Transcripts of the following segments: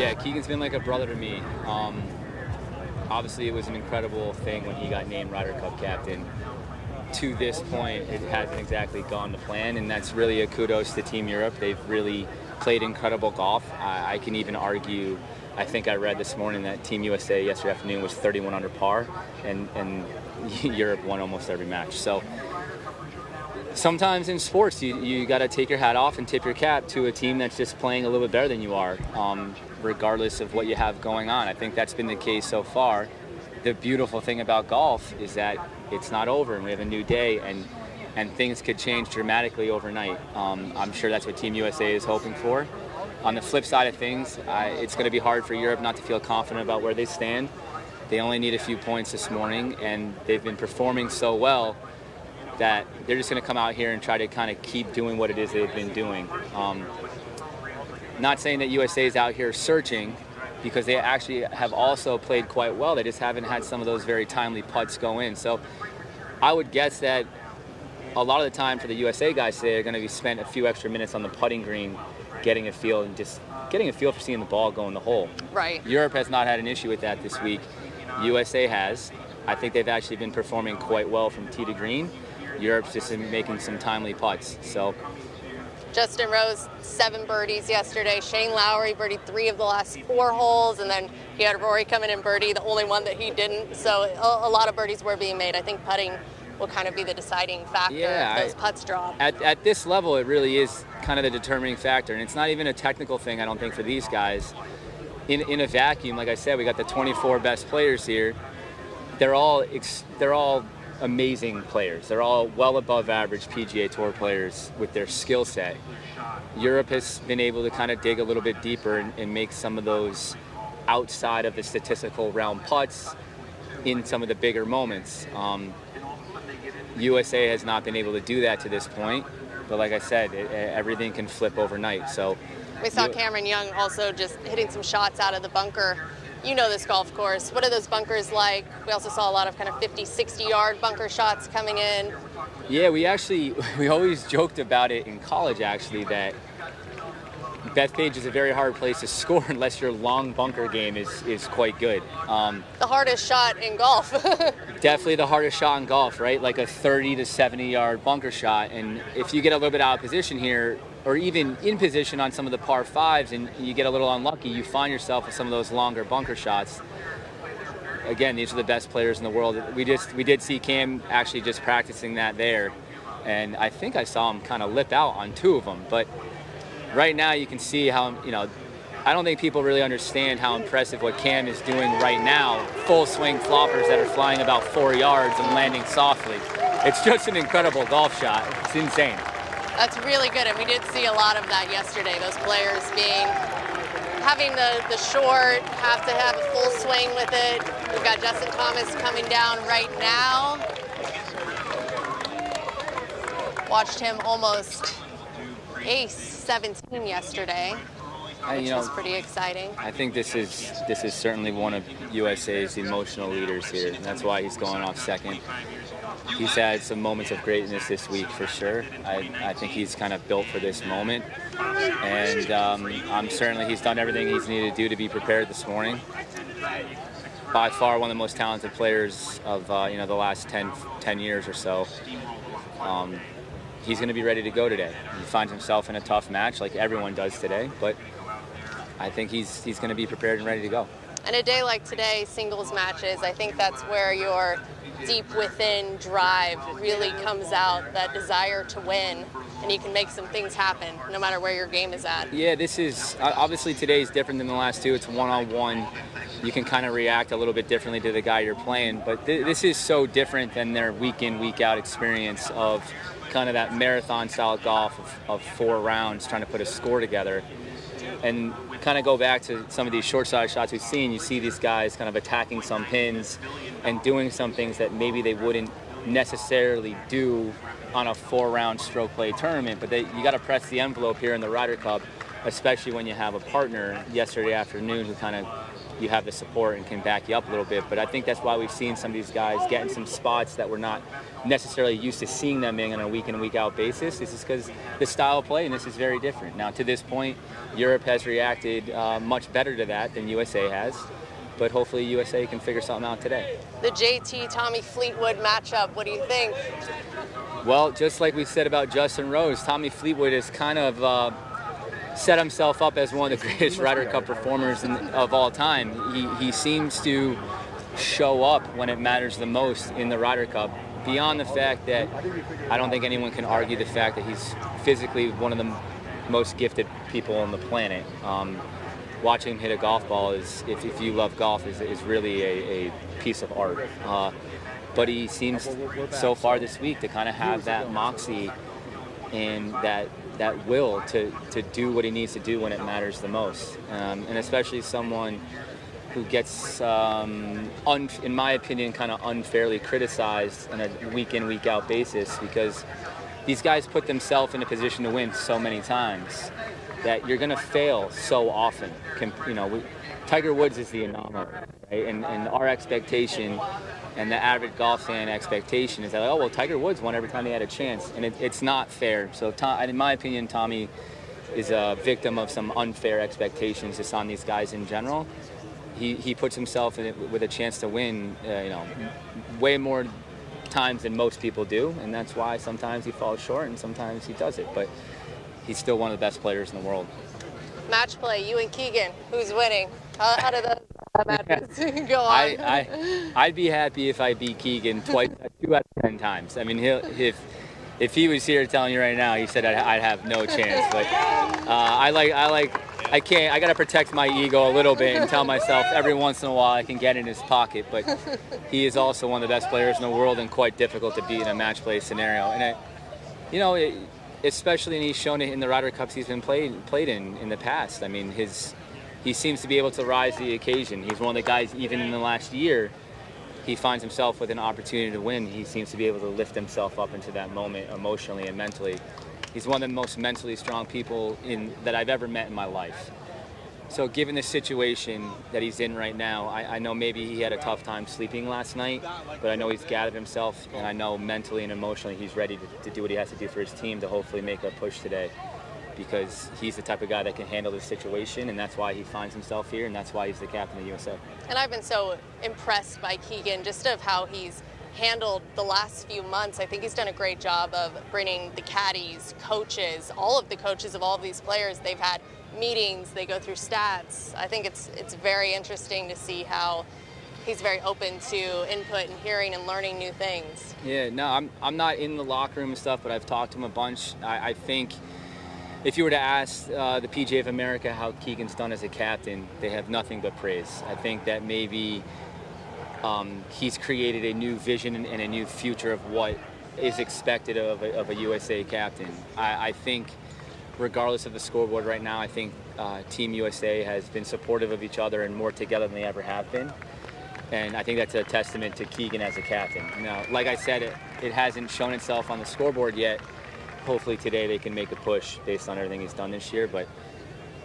Yeah, Keegan's been like a brother to me. Obviously, it was an incredible thing when he got named Ryder Cup captain. To this point, it hasn't exactly gone to plan, and that's really a kudos to Team Europe. They've really played incredible golf. I can even argue, I think I read this morning that Team USA yesterday afternoon was 31 under par, and Europe won almost every match. So sometimes in sports, you got to take your hat off and tip your cap to a team that's just playing a little bit better than you are, regardless of what you have going on. I think that's been the case so far. The beautiful thing about golf is that it's not over, and we have a new day, and things could change dramatically overnight. I'm sure that's what Team USA is hoping for. On the flip side of things, it's going to be hard for Europe not to feel confident about where they stand. They only need a few points this morning, and they've been performing so well that they're just going to come out here and try to kind of keep doing what it is they've been doing. Not saying that USA is out here searching, because they actually have also played quite well. They just haven't had some of those very timely putts go in. So I would guess that a lot of the time for the USA guys today are going to be spent a few extra minutes on the putting green, getting a feel for seeing the ball go in the hole. Right. Europe has not had an issue with that this week. USA has. I think they've actually been performing quite well from tee to green. Europe's just been making some timely putts. So Justin Rose, 7 birdies yesterday. Shane Lowry birdied 3 of the last 4 holes, and then he had Rory come in and birdie, the only one that he didn't. So a lot of birdies were being made. I think putting will kind of be the deciding factor if those putts drop. At this level, it really is kind of the determining factor, and it's not even a technical thing, I don't think, for these guys. In a vacuum, like I said, we got the 24 best players here. They're all amazing players. They're all well above average PGA Tour players with their skill set. Europe has been able to kind of dig a little bit deeper and make some of those outside of the statistical realm putts in some of the bigger moments. USA has not been able to do that to this point, but like I said, everything can flip overnight. So we saw Cameron Young also just hitting some shots out of the bunker. You know this golf course. What are those bunkers like? We also saw a lot of kind of 50, 60-yard bunker shots coming in. Yeah, we always joked about it in college, actually, that Bethpage is a very hard place to score unless your long bunker game is quite good. The hardest shot in golf. Definitely the hardest shot in golf, right? Like a 30 to 70-yard bunker shot. And if you get a little bit out of position here, or even in position on some of the par 5s, and you get a little unlucky, you find yourself with some of those longer bunker shots. Again, these are the best players in the world. We did see Cam actually just practicing that there, and I think I saw him kind of lip out on 2 of them. But right now you can see how, I don't think people really understand how impressive what Cam is doing right now. Full swing floppers that are flying about 4 yards and landing softly. It's just an incredible golf shot. It's insane. That's really good, and we did see a lot of that yesterday. Those players having the short, have to have a full swing with it. We've got Justin Thomas coming down right now. Watched him almost ace 17 yesterday, which was pretty exciting. I think this is certainly one of USA's emotional leaders here, and that's why he's going off second. He's had some moments of greatness this week for sure. I think he's kind of built for this moment, and he's done everything he's needed to do to be prepared this morning. By far one of the most talented players of the last 10 years or so. He's going to be ready to go today. He finds himself in a tough match like everyone does today, but I think he's going to be prepared and ready to go. And a day like today, singles matches, I think that's where your deep within drive really comes out, that desire to win, and you can make some things happen no matter where your game is at. Yeah, this is, obviously today is different than the last 2. It's one-on-one. You can kind of react a little bit differently to the guy you're playing, but this is so different than their week-in, week-out experience of kind of that marathon-style golf of 4 rounds trying to put a score together. And kind of go back to some of these short-side shots we've seen, you see these guys kind of attacking some pins and doing some things that maybe they wouldn't necessarily do on a 4-round stroke play tournament, but you got to press the envelope here in the Ryder Cup, especially when you have a partner yesterday afternoon who kind of you have the support and can back you up a little bit. But I think that's why we've seen some of these guys get in some spots that we're not necessarily used to seeing them in on a week in, week out basis. This is because the style of play, and this is very different. Now, to this point, Europe has reacted much better to that than USA has. But hopefully USA can figure something out today. The JT Tommy Fleetwood matchup, what do you think? Well, just like we said about Justin Rose, Tommy Fleetwood has kind of set himself up as one of the greatest Ryder Cup performers of all time. He seems to show up when it matters the most in the Ryder Cup, beyond the fact that I don't think anyone can argue the fact that he's physically one of the most gifted people on the planet. Watching him hit a golf ball is, if you love golf, is really a piece of art. But he seems so far this week to kind of have that moxie and that will to do what he needs to do when it matters the most. And especially someone who gets, in my opinion, kind of unfairly criticized on a week in, week out basis, because these guys put themselves in a position to win so many times that you're going to fail so often. Tiger Woods is the anomaly, right? And our expectation and the average golf fan expectation is that, oh, well, Tiger Woods won every time he had a chance, and it's not fair. So in my opinion, Tommy is a victim of some unfair expectations just on these guys in general. He puts himself in it with a chance to win, way more times than most people do, and that's why sometimes he falls short and sometimes he does it. But he's still one of the best players in the world. Match play, you and Keegan, who's winning? How do those matches go on? I'd be happy if I beat Keegan 2 out of 10 times. I mean, if he was here telling you right now, he said I'd have no chance. But I can't. I gotta protect my ego a little bit and tell myself every once in a while I can get in his pocket. But he is also one of the best players in the world and quite difficult to beat in a match play scenario. And especially, and he's shown it in the Ryder Cups he's been played in the past. I mean, he seems to be able to rise to the occasion. He's one of the guys, even in the last year, he finds himself with an opportunity to win. He seems to be able to lift himself up into that moment emotionally and mentally. He's one of the most mentally strong people that I've ever met in my life. So given the situation that he's in right now, I know maybe he had a tough time sleeping last night, but I know he's gathered himself, and I know mentally and emotionally he's ready to do what he has to do for his team to hopefully make a push today, because he's the type of guy that can handle this situation, and that's why he finds himself here, and that's why he's the captain of the USA. And I've been so impressed by Keegan, just of how he's handled the last few months. I think he's done a great job of bringing the caddies, coaches, all of the coaches of all of these players. They've had meetings, they go through stats. I think it's very interesting to see how he's very open to input and hearing and learning new things. Yeah, no, I'm not in the locker room and stuff, but I've talked to him a bunch. I think if you were to ask the PGA of America how Keegan's done as a captain, they have nothing but praise. I think that maybe he's created a new vision and a new future of what is expected of a USA captain. I think regardless of the scoreboard right now, I think Team USA has been supportive of each other and more together than they ever have been. And I think that's a testament to Keegan as a captain. Now, like I said, it hasn't shown itself on the scoreboard yet. Hopefully today they can make a push based on everything he's done this year. But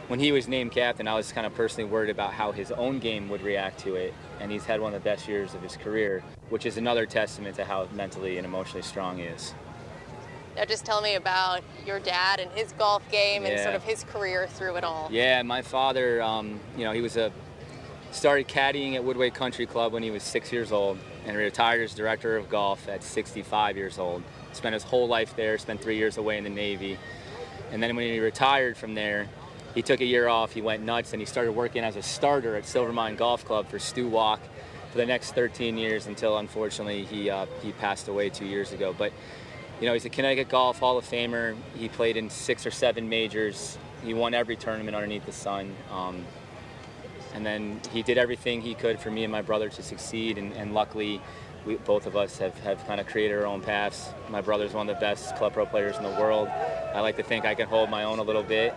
when he was named captain, I was kind of personally worried about how his own game would react to it. And he's had one of the best years of his career, which is another testament to how mentally and emotionally strong he is. Now just tell me about your dad and his golf game and sort of his career through it all. Yeah, my father, he started caddying at Woodway Country Club when he was 6 years old and retired as director of golf at 65 years old. Spent his whole life there, spent 3 years away in the Navy. And then when he retired from there, he took a year off, he went nuts, and he started working as a starter at Silvermine Golf Club for Stu Walk for the next 13 years until, unfortunately, he passed away 2 years ago. But he's a Connecticut Golf Hall of Famer. He played in 6 or 7 majors. He won every tournament underneath the sun. And then he did everything he could for me and my brother to succeed. And luckily, both of us have kind of created our own paths. My brother's one of the best club pro players in the world. I like to think I can hold my own a little bit.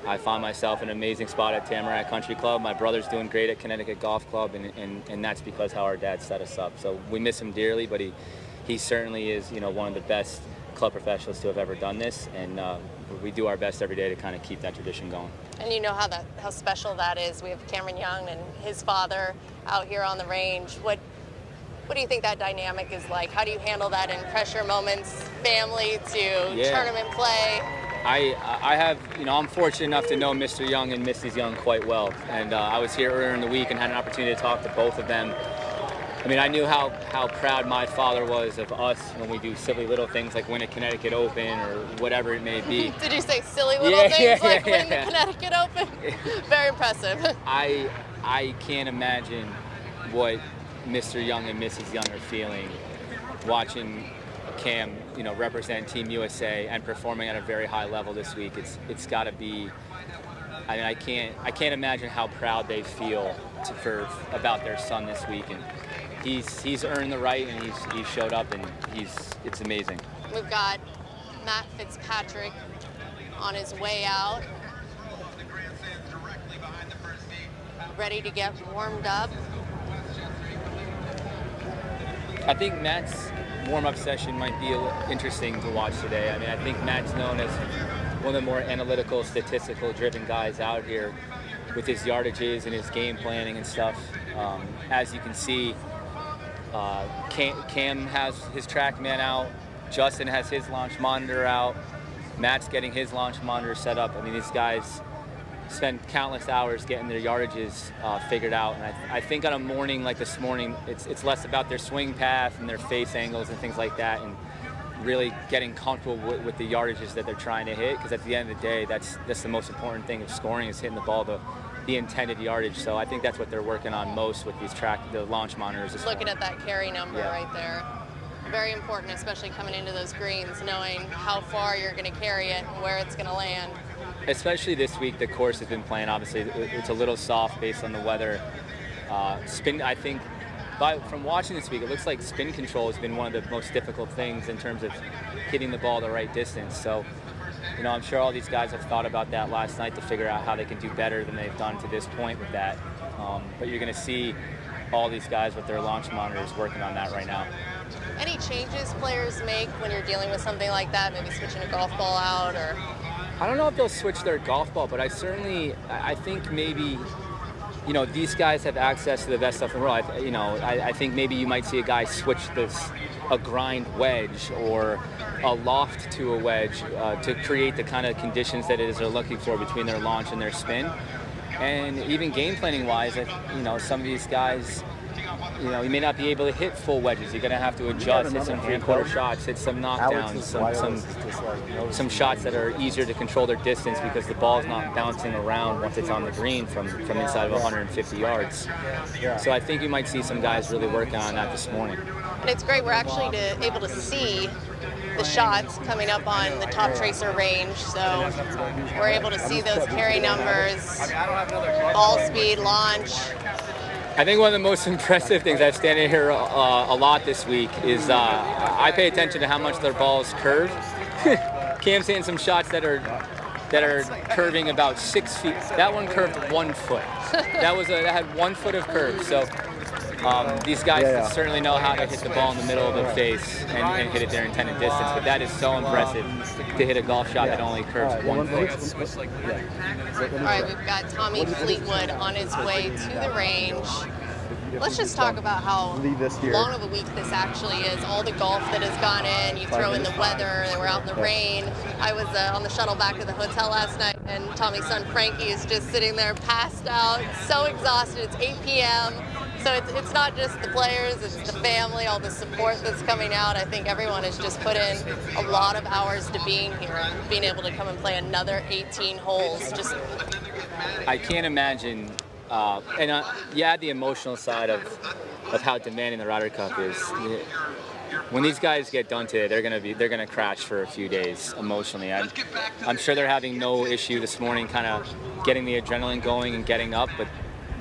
I found myself in an amazing spot at Tamarack Country Club. My brother's doing great at Connecticut Golf Club, and that's because how our dad set us up. So we miss him dearly, but he certainly is, one of the best club professionals to have ever done this, and we do our best every day to kind of keep that tradition going. And you know how special that is. We have Cameron Young and his father out here on the range. What do you think that dynamic is like? How do you handle that in pressure moments, family to tournament play? I have, I'm fortunate enough to know Mr. Young and Mrs. Young quite well, and I was here earlier in the week and had an opportunity to talk to both of them. I mean, I knew how proud my father was of us when we do silly little things like win a Connecticut Open or whatever it may be. Did you say silly little things like win the Connecticut Open? Very impressive. I can't imagine what Mr. Young and Mrs. Young are feeling watching Cam, represent Team USA and performing at a very high level this week. It's got to be. I mean, I can't imagine how proud they feel about their son this week, and he's earned the right, and he's showed up, and it's amazing. We've got Matt Fitzpatrick on his way out, ready to get warmed up. I think Matt's warm-up session might be interesting to watch today. I mean, I think Matt's known as one of the more analytical, statistical-driven guys out here with his yardages and his game planning and stuff. As you can see, Cam has his TrackMan out, Justin has his launch monitor out, Matt's getting his launch monitor set up. I mean, these guys spend countless hours getting their yardages figured out, and I think on a morning like this morning, it's less about their swing path and their face angles and things like that, and really getting comfortable with the yardages that they're trying to hit, because at the end of the day, that's the most important thing of scoring, is hitting the ball the intended yardage. So I think that's what they're working on most with the launch monitors. Looking at that carry number right there. Very important, especially coming into those greens, knowing how far you're going to carry it and where it's going to land. Especially this week, the course has been playing. Obviously, it's a little soft based on the weather. Spin, I think, from watching this week, it looks like spin control has been one of the most difficult things in terms of hitting the ball the right distance. So, I'm sure all these guys have thought about that last night to figure out how they can do better than they've done to this point with that. But you're going to see all these guys with their launch monitors working on that right now. Any changes players make when you're dealing with something like that? Maybe switching a golf ball out, or? I don't know if they'll switch their golf ball, but I think maybe, these guys have access to the best stuff in the world. I think maybe you might see a guy switch a grind wedge or a loft to a wedge to create the kind of conditions that it is they're looking for between their launch and their spin. And even game planning wise, some of these guys, you may not be able to hit full wedges. You're going to have to adjust, hit some hand-putter shots, hit some knockdowns, some shots that are easier to control their distance because the ball's not bouncing around once it's on the green from inside of 150 yards. So I think you might see some guys really working on that this morning. And it's great. We're actually able to see the shots coming up on the top tracer range, so we're able to see those carry numbers, ball speed, launch. I think one of the most impressive things, I've standing here a lot this week, is I pay attention to how much their balls curve. Cam's hitting some shots that are curving about 6 feet. That one curved 1 foot. That had 1 foot of curve. So these guys certainly know how to hit the ball in the middle of the face and hit it their intended distance. But that is so impressive to hit a golf shot that only curves 1 foot. All right, we've got Tommy Fleetwood on his way to the range. Let's just talk about how long of a week this actually is. All the golf that has gone in, you throw in the weather, and we're out in the rain. I was on the shuttle back to the hotel last night, and Tommy's son Frankie is just sitting there passed out, so exhausted. It's 8 p.m., so it's not just the players, it's the family, all the support that's coming out. I think everyone has just put in a lot of hours to being here and being able to come and play another 18 holes. I can't imagine. And you add the emotional side of how demanding the Ryder Cup is. When these guys get done today, they're gonna crash for a few days emotionally. I'm sure they're having no issue this morning, kind of getting the adrenaline going and getting up. But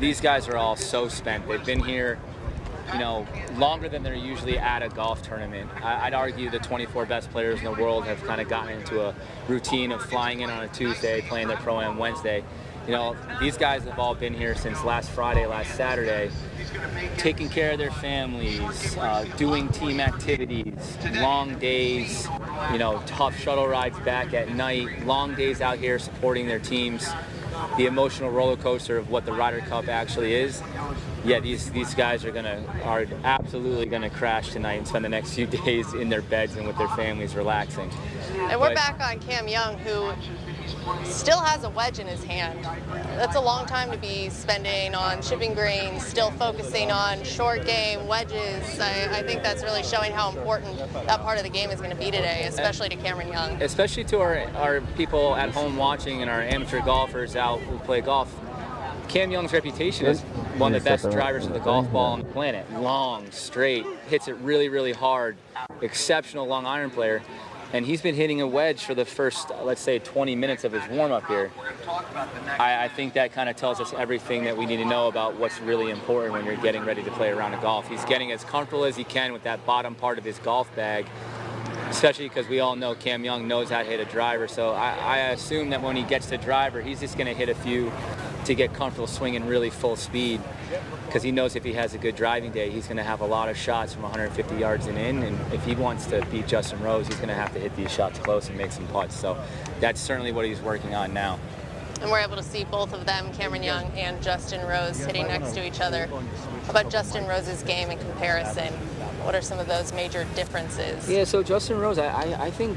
these guys are all so spent. They've been here, longer than they're usually at a golf tournament. I'd argue the 24 best players in the world have kind of gotten into a routine of flying in on a Tuesday, playing their Pro-Am Wednesday. You know, these guys have all been here since last Friday, last Saturday, taking care of their families, doing team activities, long days, you know, tough shuttle rides back at night, long days out here supporting their teams, the emotional roller coaster of what the Ryder Cup actually is. Yeah, these guys are absolutely gonna crash tonight and spend the next few days in their beds and with their families relaxing. And we're back on Cam Young, who still has a wedge in his hand. That's a long time to be spending on shipping greens, still focusing on short game, wedges. I think that's really showing how important that part of the game is going to be today, especially to Cameron Young. Especially to our people at home watching and our amateur golfers out who play golf. Cam Young's reputation is one of the best drivers of the golf ball on the planet. Long, straight, hits it really, really hard, exceptional long iron player. And he's been hitting a wedge for the first, let's say, 20 minutes of his warm-up here. I think that kind of tells us everything that we need to know about what's really important when you're getting ready to play a round of golf. He's getting as comfortable as he can with that bottom part of his golf bag, especially because we all know Cam Young knows how to hit a driver. So I assume that when he gets to driver, he's just going to hit a few to get comfortable swinging really full speed, because he knows if he has a good driving day, he's going to have a lot of shots from 150 yards and in, and if he wants to beat Justin Rose, he's going to have to hit these shots close and make some putts. So that's certainly what he's working on now. And we're able to see both of them, Cameron Young and Justin Rose, sitting next to each other. How about Justin Rose's game in comparison? What are some of those major differences? Yeah, so Justin Rose, I think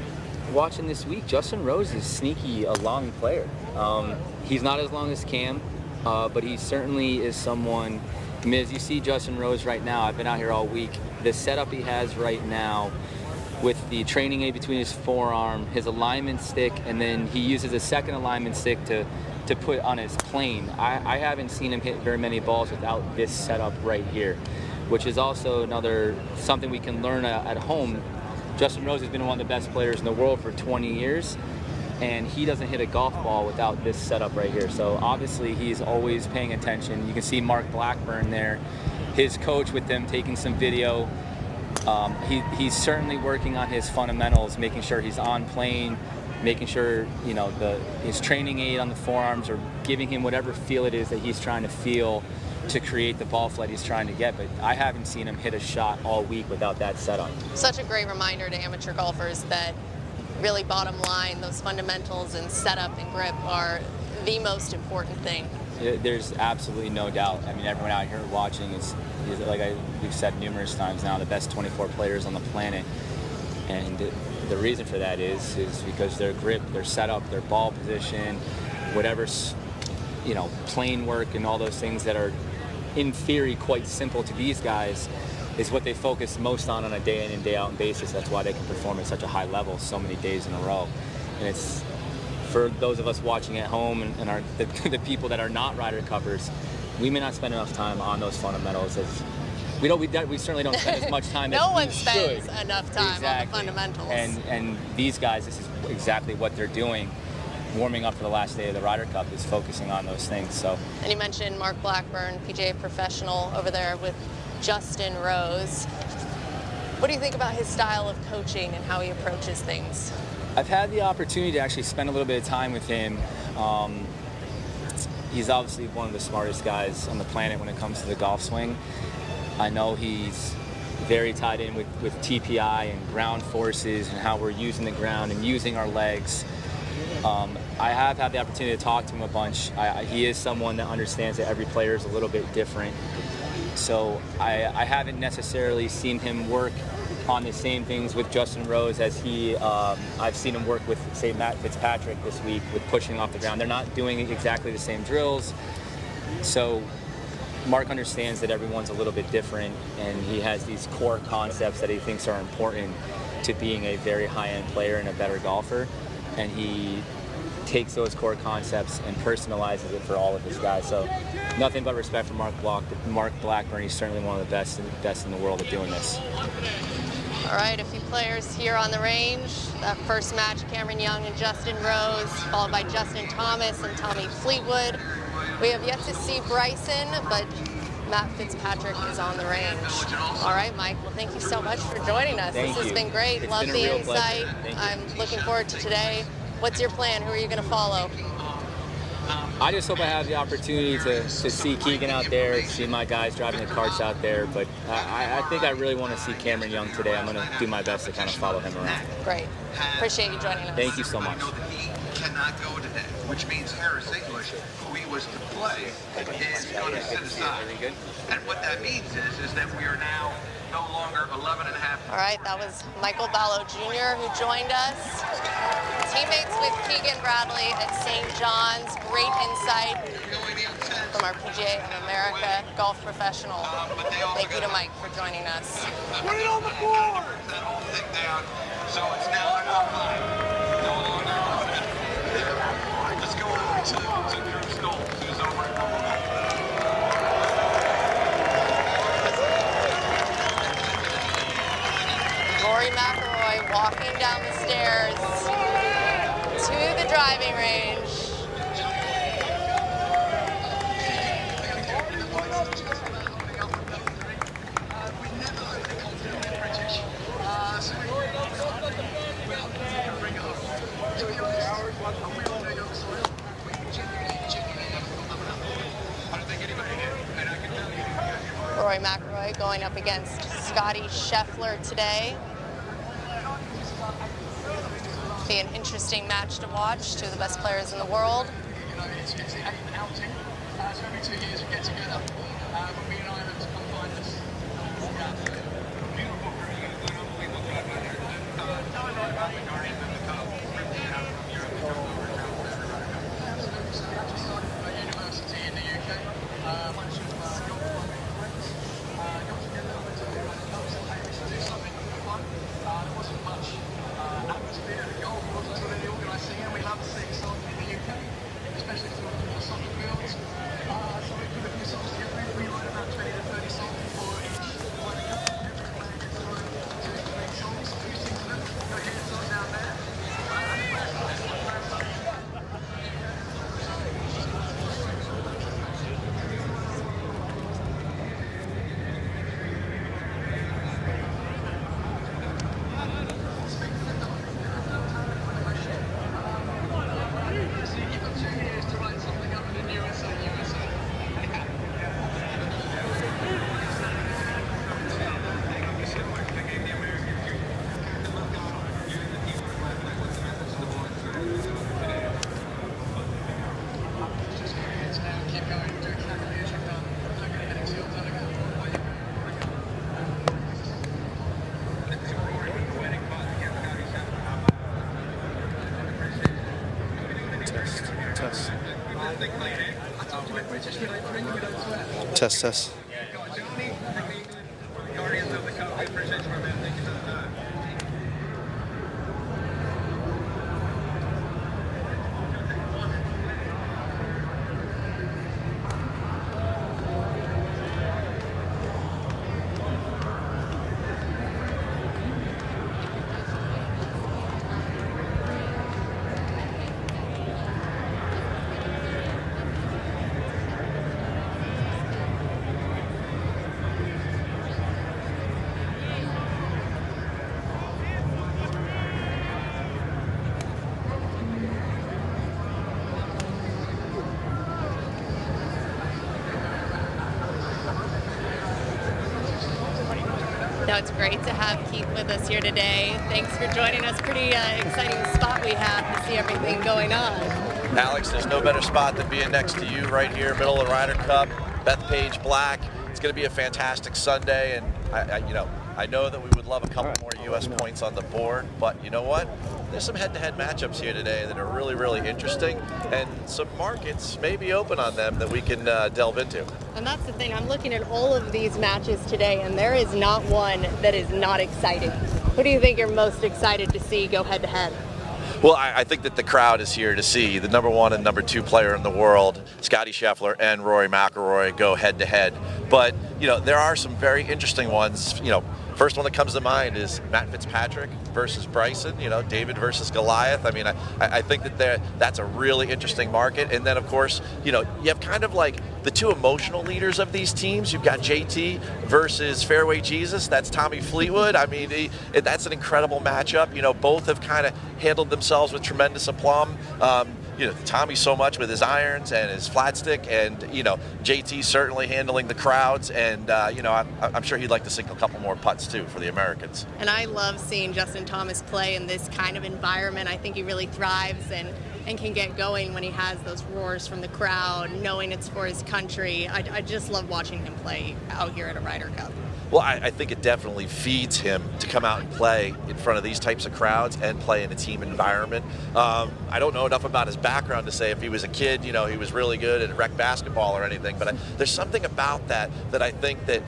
watching this week, Justin Rose is sneaky a long player. He's not as long as Cam, but he certainly is someone. I mean, as you see Justin Rose right now, I've been out here all week. The setup he has right now with the training aid between his forearm, his alignment stick, and then he uses a second alignment stick to put on his plane. I haven't seen him hit very many balls without this setup right here, which is also another something we can learn at home. Justin Rose has been one of the best players in the world for 20 years, and he doesn't hit a golf ball without this setup right here. So obviously he's always paying attention. You can see Mark Blackburn there, his coach with them taking some video. He's certainly working on his fundamentals, making sure he's on plane, making sure, you know, his training aid on the forearms are giving him whatever feel it is that he's trying to feel to create the ball flight he's trying to get. But I haven't seen him hit a shot all week without that setup. Such a great reminder to amateur golfers that really bottom line, those fundamentals and setup and grip are the most important thing. There's absolutely no doubt. I mean, everyone out here watching is like we've said numerous times now, the best 24 players on the planet. And the reason for that is because their grip, their setup, their ball position, whatever's, you know, plane work and all those things that are in theory quite simple to these guys is what they focus most on a day in and day out basis. That's why they can perform at such a high level so many days in a row. And it's for those of us watching at home and the people that are not Ryder Cuppers, we may not spend enough time on those fundamentals as we certainly don't spend as much time as we should. No one spends enough time on the fundamentals. And these guys, this is exactly what they're doing. Warming up for the last day of the Ryder Cup is focusing on those things. So. And you mentioned Mark Blackburn, PGA professional over there with Justin Rose. What do you think about his style of coaching and how he approaches things? I've had the opportunity to actually spend a little bit of time with him. He's obviously one of the smartest guys on the planet when it comes to the golf swing. I know he's very tied in with TPI and ground forces and how we're using the ground and using our legs. I have had the opportunity to talk to him a bunch. He is someone that understands that every player is a little bit different. So I haven't necessarily seen him work on the same things with Justin Rose as I've seen him work with, say, Matt Fitzpatrick this week with pushing off the ground. They're not doing exactly the same drills. So Mark understands that everyone's a little bit different, and he has these core concepts that he thinks are important to being a very high-end player and a better golfer. And he takes those core concepts and personalizes it for all of his guys. So nothing but respect for Mark Blackburn. He's certainly one of the best in the world at doing this. All right, a few players here on the range. That first match, Cameron Young and Justin Rose, followed by Justin Thomas and Tommy Fleetwood. We have yet to see Bryson, but Matt Fitzpatrick is on the range. All right, Mike, well, thank you so much for joining us. This has been great. Love the insight. I'm looking forward to today. What's your plan? Who are you going to follow? I just hope I have the opportunity to see Keegan out there, see my guys driving the carts out there. But I think I really want to see Cameron Young today. I'm going to do my best to kind of follow him around. Great. Appreciate you joining us. Thank you so much. Cannot go today, which means Harris English, who he was to play, is going to sit aside. And what that means is that we are now no longer 11 and a half. All right, that was Michael Ballo Jr. who joined us. Teammates with Keegan Bradley at St. John's. Great insight from our PGA of America golf professional. Thank you to Mike for joining us. Put it on the board! That whole thing down, so it's now an outline. No longer on it. Let's go over to Drew Stoltz, who's over at Rory McIlroy walking down the stairs to the driving range. Rory McIlroy going up against Scottie Scheffler today. Be an interesting match to watch. Two of the best players in the world. It's an outing. So every 2 years we get together. When we and Ireland to come find us. University in the UK. Once you've got to do something fun. There wasn't much atmosphere in the golf. It wasn't really organised singing. We love singing songs in the UK, especially through the soccer fields. So we put a few songs together. We write about 20 to 30 songs for each Ryder Cup. Every player gets their own 2 to 3 songs. Who sings them? Got your hands on down there. Test. Now it's great to have Keith with us here today. Thanks for joining us. Pretty exciting spot we have to see everything going on. Alex, there's no better spot than being next to you right here, middle of the Ryder Cup, Bethpage Black. It's going to be a fantastic Sunday, and I know that we would love a couple more U.S. points on the board, but you know what? There's some head-to-head matchups here today that are really, really interesting, and some markets may be open on them that we can delve into. And that's the thing. I'm looking at all of these matches today, and there is not one that is not exciting. Who do you think you're most excited to see go head-to-head? Well, I think that the crowd is here to see the #1 and #2 player in the world, Scottie Scheffler and Rory McIlroy, go head-to-head. But, there are some very interesting ones. First one that comes to mind is Matt Fitzpatrick versus Bryson, David versus Goliath. I mean, I think that that's a really interesting market. And then, of course, you have kind of like the two emotional leaders of these teams. You've got JT versus Fairway Jesus. That's Tommy Fleetwood. I mean, that's an incredible matchup. Both have kind of handled themselves with tremendous aplomb. Tommy so much with his irons and his flat stick, and JT certainly handling the crowds, and I'm sure he'd like to sink a couple more putts too for the Americans. And I love seeing Justin Thomas play in this kind of environment. I think he really thrives and can get going when he has those roars from the crowd, knowing it's for his country. I just love watching him play out here at a Ryder Cup. Well, I think it definitely feeds him to come out and play in front of these types of crowds and play in a team environment. I don't know enough about his background to say if he was a kid, he was really good at rec basketball or anything, but there's something about that I think that,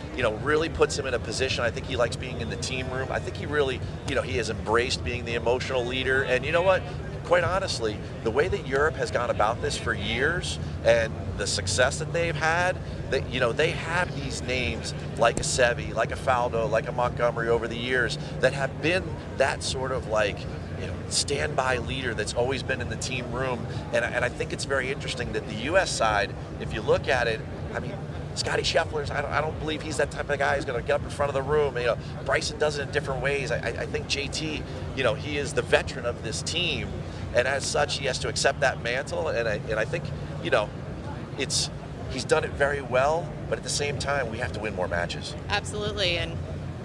really puts him in a position. I think he likes being in the team room. I think he really, he has embraced being the emotional leader. And you know what? Quite honestly, the way that Europe has gone about this for years and the success that they've had, they have these names like a Seve, like a Faldo, like a Montgomery over the years that have been that sort of standby leader that's always been in the team room. And I think it's very interesting that the U.S. side, if you look at it, Scottie Scheffler, I don't believe he's that type of guy who's going to get up in front of the room. Bryson does it in different ways. I think JT, he is the veteran of this team, and as such, he has to accept that mantle. And I think, he's done it very well. But at the same time, we have to win more matches. Absolutely, and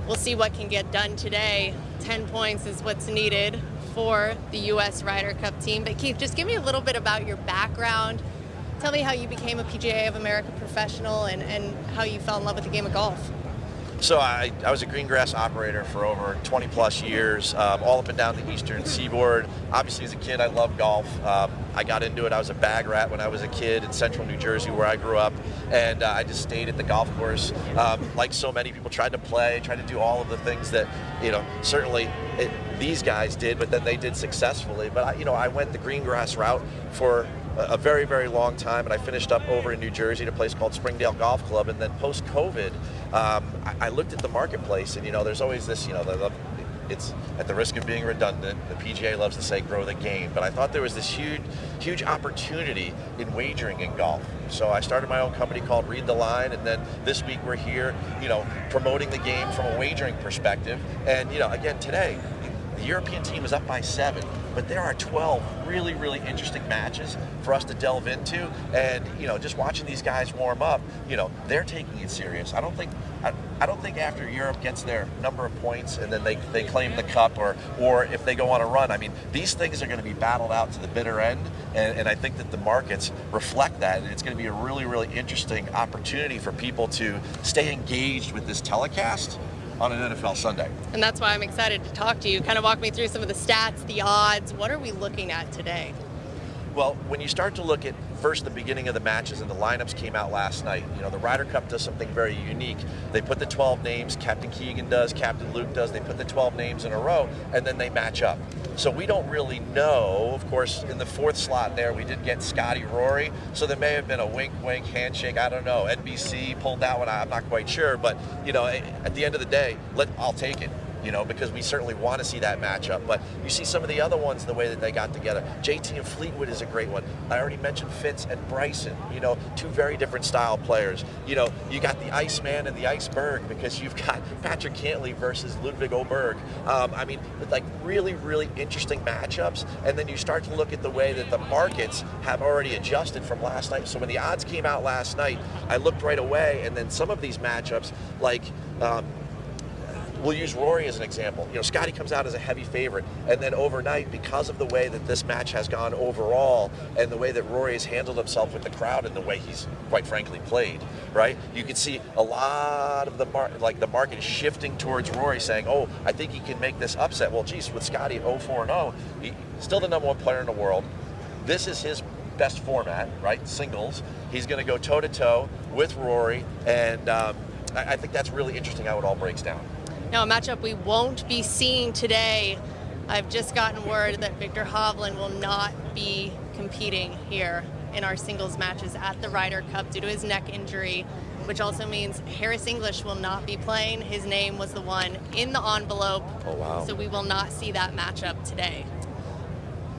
we'll see what can get done today. 10 points is what's needed for the U.S. Ryder Cup team. But Keith, just give me a little bit about your background. Tell me how you became a PGA of America professional and how you fell in love with the game of golf. So I was a green grass operator for over 20 plus years, all up and down the eastern seaboard. Obviously, as a kid, I loved golf. I got into it. I was a bag rat when I was a kid in central New Jersey where I grew up, and I just stayed at the golf course. Like so many people, tried to play, tried to do all of the things that, certainly these guys did, but then they did successfully. But I went the green grass route for a very, very long time, and I finished up over in New Jersey at a place called Springdale Golf Club. And then post-COVID, I looked at the marketplace, and there's always this, it's at the risk of being redundant, the PGA loves to say grow the game, but I thought there was this huge opportunity in wagering in golf. So I started my own company called Read the Line, and then this week we're here, promoting the game from a wagering perspective. And again, today the European team is up by 7, but there are 12 really, really interesting matches for us to delve into. And just watching these guys warm up, they're taking it serious. I don't think after Europe gets their number of points and then they claim the cup, or if they go on a run, these things are going to be battled out to the bitter end, and I think that the markets reflect that, and it's going to be a really, really interesting opportunity for people to stay engaged with this telecast on an NFL Sunday. And that's why I'm excited to talk to you. Kind of walk me through some of the stats, the odds. What are we looking at today? Well, when you start to look at first the beginning of the matches, and the lineups came out last night, the Ryder Cup does something very unique. They put the 12 names, Captain Keegan does, Captain Luke does, they put the 12 names in a row, and then they match up. So we don't really know. Of course, in the 4th slot there, we did get Scottie Rory, so there may have been a wink-wink handshake, I don't know. NBC pulled that one, I'm not quite sure, but, at the end of the day, I'll take it. Because we certainly want to see that matchup. But you see some of the other ones, the way that they got together. JT and Fleetwood is a great one. I already mentioned Fitz and Bryson, 2 very different style players. You got the Iceman and the Iceberg, because you've got Patrick Cantley versus Ludwig Oberg. Really, really interesting matchups. And then you start to look at the way that the markets have already adjusted from last night. So when the odds came out last night, I looked right away, and then some of these matchups, we'll use Rory as an example. Scottie comes out as a heavy favorite, and then overnight, because of the way that this match has gone overall, and the way that Rory has handled himself with the crowd, and the way he's, quite frankly, played, right? You can see a lot of the market is shifting towards Rory, saying, "Oh, I think he can make this upset." Well, geez, with Scottie 0-4-0, he's still the #1 player in the world. This is his best format, right? Singles. He's going to go toe-to-toe with Rory, and I think that's really interesting how it all breaks down. Now, a matchup we won't be seeing today. I've just gotten word that Victor Hovland will not be competing here in our singles matches at the Ryder Cup due to his neck injury, which also means Harris English will not be playing. His name was the one in the envelope. Oh, wow. So we will not see that matchup today.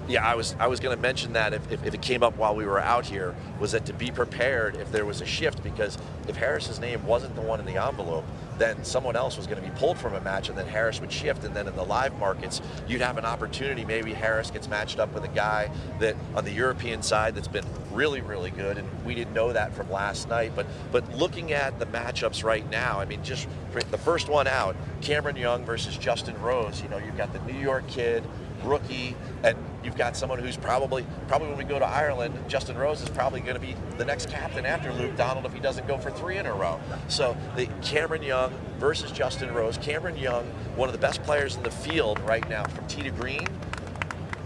Yeah, I was going to mention that if it came up while we were out here, was that to be prepared if there was a shift, because if Harris's name wasn't the one in the envelope, then someone else was going to be pulled from a match, and then Harris would shift, and then in the live markets, you'd have an opportunity. Maybe Harris gets matched up with a guy that on the European side that's been really, really good, and we didn't know that from last night. But looking at the matchups right now, I mean, just the first one out, Cameron Young versus Justin Rose. You know, you've got the New York kid, rookie, and you've got someone who's probably when we go to Ireland, Justin Rose is probably going to be the next captain after Luke Donald if he doesn't go for 3 in a row. So the Cameron Young versus Justin Rose. Cameron Young, one of the best players in the field right now from tee to green.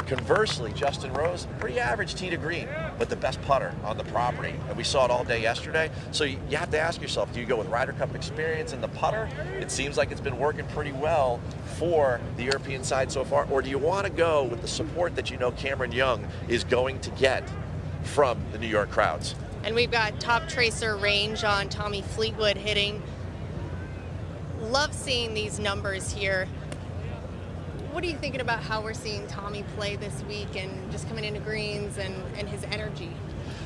Conversely, Justin Rose, pretty average tee to green, but the best putter on the property. And we saw it all day yesterday. So you have to ask yourself, do you go with Ryder Cup experience and the putter? It seems like it's been working pretty well for the European side so far. Or do you want to go with the support that you know Cameron Young is going to get from the New York crowds? And we've got top tracer range on Tommy Fleetwood hitting. Love seeing these numbers here. What are you thinking about how we're seeing Tommy play this week and just coming into greens and his energy?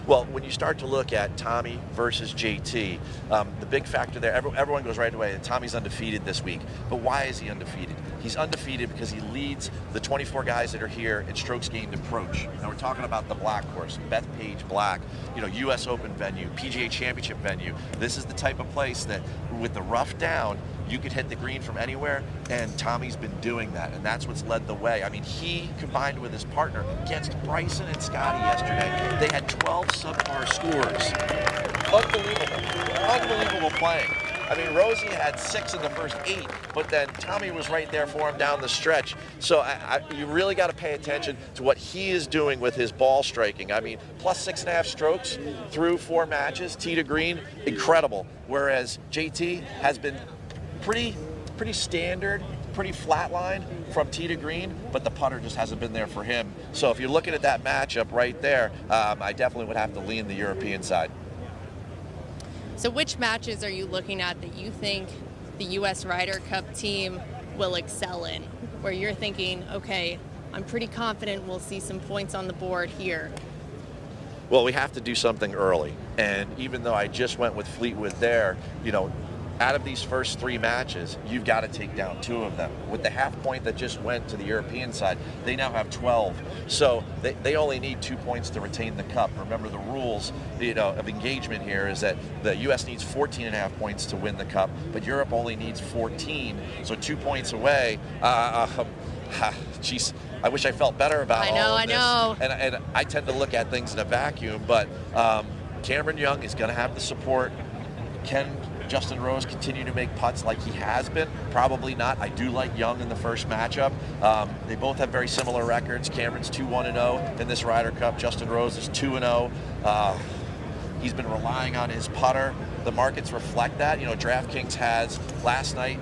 Well, when you start to look at Tommy versus JT, the big factor there, everyone goes right away, Tommy's undefeated this week. But why is he undefeated? He's undefeated because he leads the 24 guys that are here in strokes gained approach. Now we're talking about the Black course, Bethpage Black, US Open venue, PGA Championship venue. This is the type of place that with the rough down, you could hit the green from anywhere, and Tommy's been doing that, and that's what's led the way. I mean, he combined with his partner against Bryson and Scottie yesterday. They had 12 subpar scores. Unbelievable playing. I mean, Rosie had 6 in the first 8, but then Tommy was right there for him down the stretch. So you really got to pay attention to what he is doing with his ball striking. I mean, plus 6.5 strokes through 4 matches, tee to green, incredible. Whereas JT has been pretty standard, pretty flat line from tee to green, but the putter just hasn't been there for him. So if you're looking at that matchup right there, I definitely would have to lean the European side. So which matches are you looking at that you think the U.S. Ryder Cup team will excel in, where you're thinking, okay, I'm pretty confident we'll see some points on the board here? Well, we have to do something early. And even though I just went with Fleetwood there, out of these first 3 matches, you've got to take down 2 of them. With the half point that just went to the European side, they now have 12. So they only need 2 points to retain the cup. Remember, the rules of engagement here is that the U.S. needs 14.5 points to win the cup, but Europe only needs 14. So 2 points away. Geez, I wish I felt better about all of this. I know. And I tend to look at things in a vacuum, but Cameron Young is going to have the support. Can Justin Rose continue to make putts like he has been? Probably not. I do like Young in the first matchup. They both have very similar records. Cameron's 2-1-0 in this Ryder Cup. Justin Rose is 2-0. He's been relying on his putter. The markets reflect that. DraftKings has last night.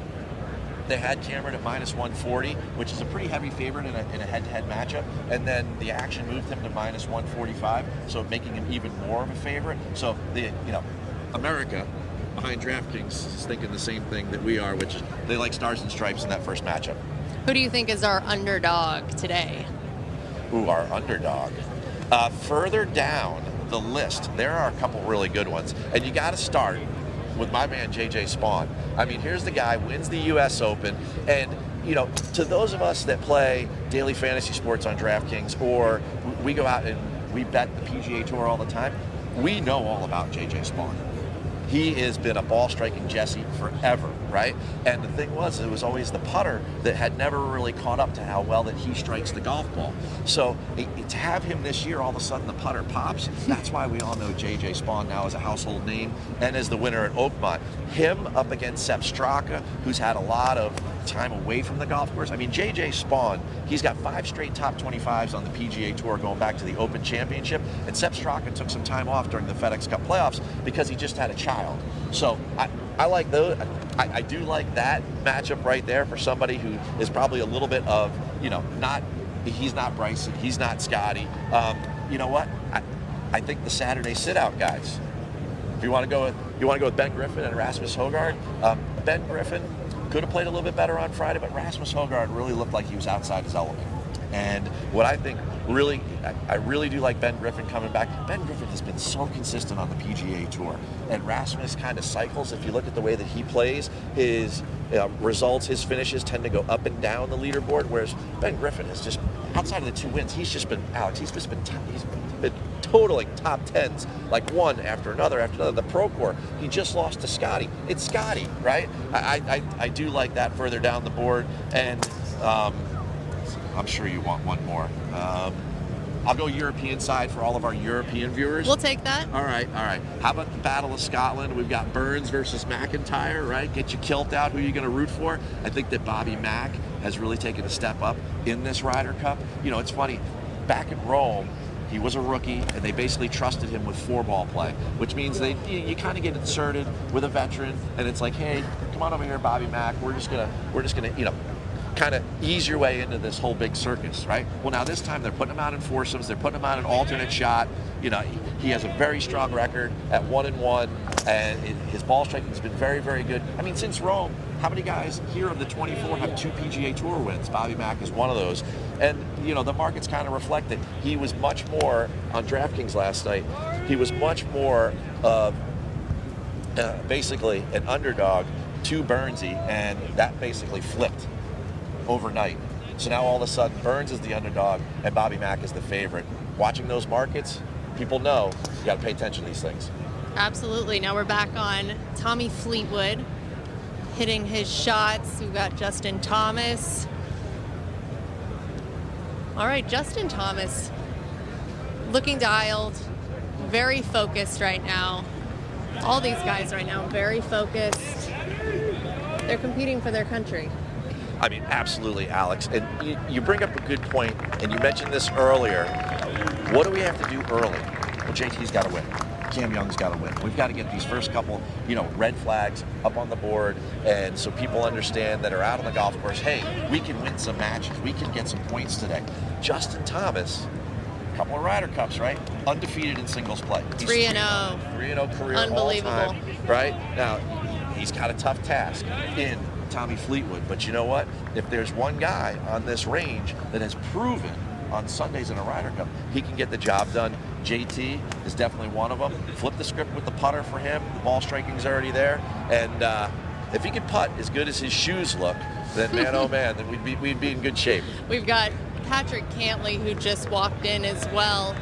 They had Cameron at -140, which is a pretty heavy favorite in a head-to-head matchup, and then the action moved him to -145, so making him even more of a favorite. So America behind DraftKings is thinking the same thing that we are, which is they like stars and stripes in that first matchup. Who do you think is our underdog today? Ooh, our underdog. Further down the list, there are a couple really good ones, and you got to start with my man JJ Spaun. I mean, here's the guy, wins the US Open, and to those of us that play daily fantasy sports on DraftKings, or we go out and we bet the PGA Tour all the time, we know all about JJ Spaun. He has been a ball-striking Jesse forever, right? And the thing was, it was always the putter that had never really caught up to how well that he strikes the golf ball. So to have him this year, all of a sudden the putter pops, that's why we all know J.J. Spaun now as a household name and as the winner at Oakmont. Him up against Sepp Straka, who's had a lot of time away from the golf course. I mean, J.J. Spaun, he's got 5 straight top 25s on the PGA Tour going back to the Open Championship, and Sepp Straka took some time off during the FedEx Cup playoffs because he just had a child. So I like those. I do like that matchup right there for somebody who is probably a little bit of, he's not Bryson, he's not Scottie. You know what? I think the Saturday sit-out guys. If you want to go with Ben Griffin and Rasmus Højgaard, Ben Griffin could have played a little bit better on Friday, but Rasmus Højgaard really looked like he was outside his element. And what I think really, I really do like Ben Griffin coming back. Ben Griffin has been so consistent on the PGA Tour. And Rasmus kind of cycles. If you look at the way that he plays, his results, his finishes tend to go up and down the leaderboard, whereas Ben Griffin has just, outside of the 2 wins, he's just been, Alex, he's been totaling top tens, like one after another after another. The Pro Tour, he just lost to Scottie. It's Scottie, right? I do like that further down the board, and I'm sure you want one more. I'll go European side for all of our European viewers. We'll take that. All right. How about the Battle of Scotland? We've got Burns versus McIntyre, right? Get your kilt out. Who are you going to root for? I think that Bobby Mack has really taken a step up in this Ryder Cup. You know, it's funny. Back in Rome, he was a rookie, and they basically trusted him with 4-ball play, which means you kind of get inserted with a veteran, and it's like, hey, come on over here, Bobby Mack. We're just gonna, you know, kind of ease your way into this whole big circus, right? Well, now this time they're putting him out in foursomes, they're putting him out an alternate shot. You know, he has a very strong record at 1-1, and his ball striking has been very, very good. I mean, since Rome, how many guys here of the 24 have 2 PGA Tour wins? Bobby Mack is one of those. And, you know, the markets kind of reflect it. He was much more, on DraftKings last night, he was much more of basically an underdog to Burnsy, and that basically flipped overnight. So now all of a sudden Burns is the underdog and Bobby Mack is the favorite. Watching those markets, people know you got to pay attention to these things. Absolutely. Now we're back on Tommy Fleetwood hitting his shots. We've got Justin Thomas. All right, Justin Thomas looking dialed, very focused right now. All these guys right now, very focused. They're competing for their country. I mean, absolutely, Alex. And you bring up a good point, and you mentioned this earlier. What do we have to do early? Well, JT's got to win. Cam Young's got to win. We've got to get these first couple, you know, red flags up on the board, and so people understand that are out on the golf course, hey, we can win some matches. We can get some points today. Justin Thomas, a couple of Ryder Cups, right? Undefeated in singles play. 3-0. 3-0 career Unbelievable. all time, right? Now, he's got a tough task in Tommy Fleetwood, but you know what? If there's one guy on this range that has proven on Sundays in a Ryder Cup he can get the job done, JT is definitely one of them. Flip the script with the putter for him. The ball striking's already there, and if he could putt as good as his shoes look, then man, oh man, then we'd be in good shape. We've got Patrick Cantley, who just walked in as well.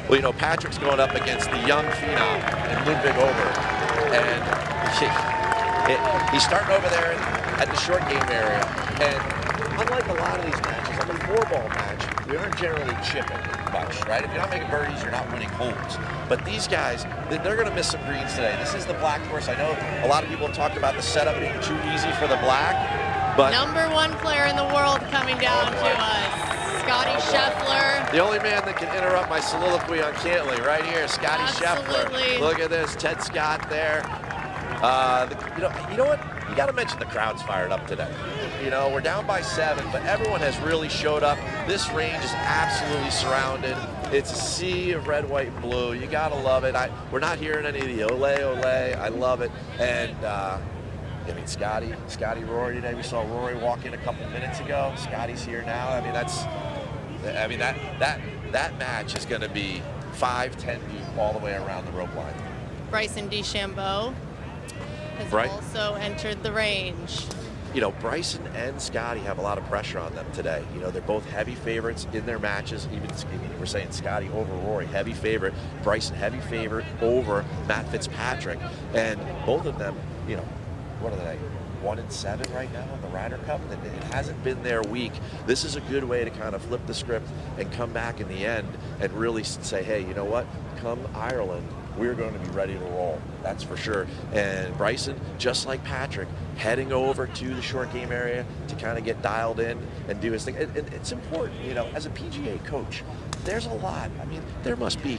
Well, you know, Patrick's going up against the young phenom in Ludwig Over, and he's starting over there at the short game area. And unlike a lot of these matches, like a 4-ball match, we aren't generally chipping much, right? If you're not making birdies, you're not winning holes. But these guys, they're going to miss some greens today. This is the Black course. I know a lot of people have talked about the setup being too easy for the Black, but #1 player in the world coming down to us. Scottie Scheffler. The only man that can interrupt my soliloquy on Cantley right here, Scottie Scheffler. Look at this, Ted Scott there. You know what? You got to mention the crowd's fired up today. You know, we're down by 7, but everyone has really showed up. This range is absolutely surrounded. It's a sea of red, white, and blue. You got to love it. We're not hearing any of the ole, ole. I love it. And I mean, Scottie, Rory today. We saw Rory walk in a couple minutes ago. Scottie's here now. I mean, that match is going to be 5-10 deep all the way around the rope line. Bryson DeChambeau has also entered the range. You know, Bryson and Scottie have a lot of pressure on them today. You know, they're both heavy favorites in their matches. Even we're saying Scottie over Rory, heavy favorite. Bryson, heavy favorite over Matt Fitzpatrick. And both of them, you know, what are they? 1-7 right now in the Ryder Cup. It hasn't been their week. This is a good way to kind of flip the script and come back in the end and really say, hey, you know what? Come Ireland, we're going to be ready to roll. That's for sure. And Bryson, just like Patrick, heading over to the short game area to kind of get dialed in and do his thing. And it's important, you know, as a PGA coach, there's a lot. I mean, there must be,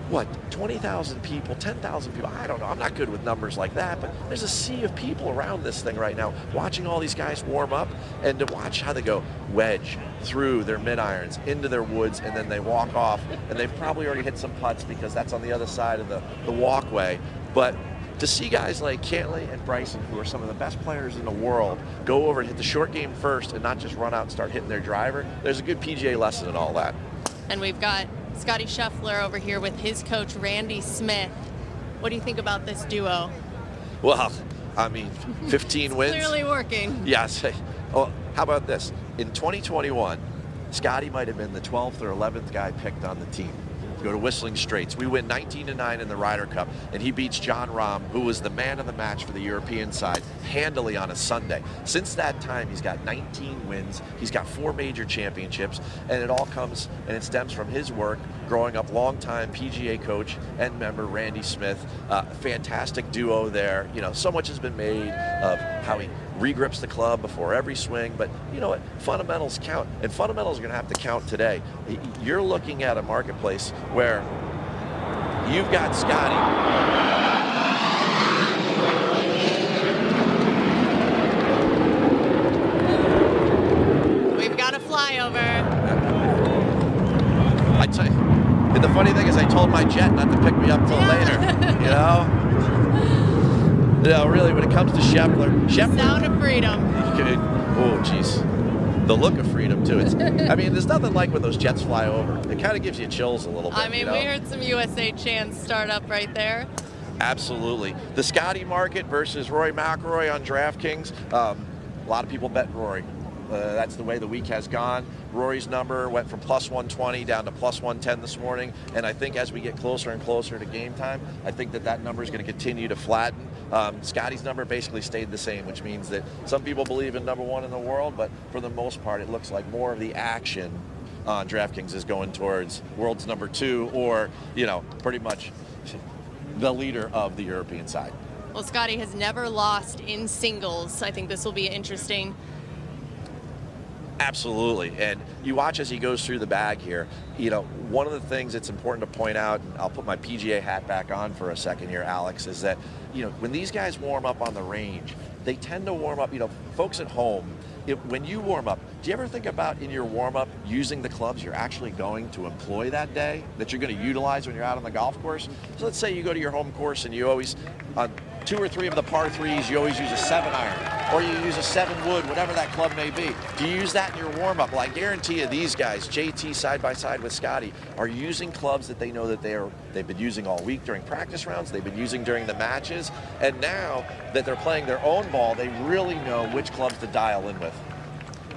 what, 20,000 people, 10,000 people, I don't know, I'm not good with numbers like that, but there's a sea of people around this thing right now, watching all these guys warm up and to watch how they go wedge through their mid-irons into their woods, and then they walk off, and they've probably already hit some putts because that's on the other side of the walkway. But to see guys like Cantlay and Bryson, who are some of the best players in the world, go over and hit the short game first and not just run out and start hitting their driver, there's a good PGA lesson in all that. And we've got Scottie Scheffler over here with his coach, Randy Smith. What do you think about this duo? Well, I mean, 15 wins. Clearly working. Yes. Oh, how about this? In 2021, Scottie might have been the 12th or 11th guy picked on the team to go to Whistling Straits. We win 19-9 in the Ryder Cup, and he beats John Rahm, who was the man of the match for the European side, handily on a Sunday. Since that time, he's got 19 wins. He's got 4 major championships, and it all comes and it stems from his work growing up, longtime PGA coach and member Randy Smith. Fantastic duo there. You know, so much has been made of how he regrips the club before every swing, but you know what? Fundamentals count, and fundamentals are going to have to count today. You're looking at a marketplace where you've got Scottie. We've got a flyover. I tell you, and the funny thing is I told my jet not to pick me up till later, you know? No, really, when it comes to Scheffler, Sound of freedom. Oh, jeez. The look of freedom, too. I mean, there's nothing like when those jets fly over. It kind of gives you chills a little bit. I mean, you know? we heard some USA chants start up right there. Absolutely. The Scottie market versus Rory McIlroy on DraftKings. A lot of people bet Rory. That's the way the week has gone. Rory's number went from plus 120 down to plus 110 this morning, and I think as we get closer and closer to game time, I think that number is going to continue to flatten. Scottie's number basically stayed the same, which means that some people believe in #1 in the world, but for the most part, it looks like more of the action on DraftKings is going towards world's #2, or, you know, pretty much the leader of the European side. Well, Scottie has never lost in singles. I think this will be interesting. Absolutely, and you watch as he goes through the bag here. You know, one of the things that's important to point out, and I'll put my PGA hat back on for a second here, Alex, is that, you know, when these guys warm up on the range, they tend to warm up, you know, folks at home, when you warm up, do you ever think about in your warm-up using the clubs you're actually going to employ that day, that you're going to utilize when you're out on the golf course? So let's say you go to your home course and you always, on 2 or 3 of the par 3s, you always use a 7-iron, or you use a 7-wood, whatever that club may be. Do you use that in your warm-up? Well, I guarantee you these guys, JT side by side with Scottie, are using clubs that they know that they've been using all week during practice rounds, they've been using during the matches, and now that they're playing their own ball, they really know which clubs to dial in with.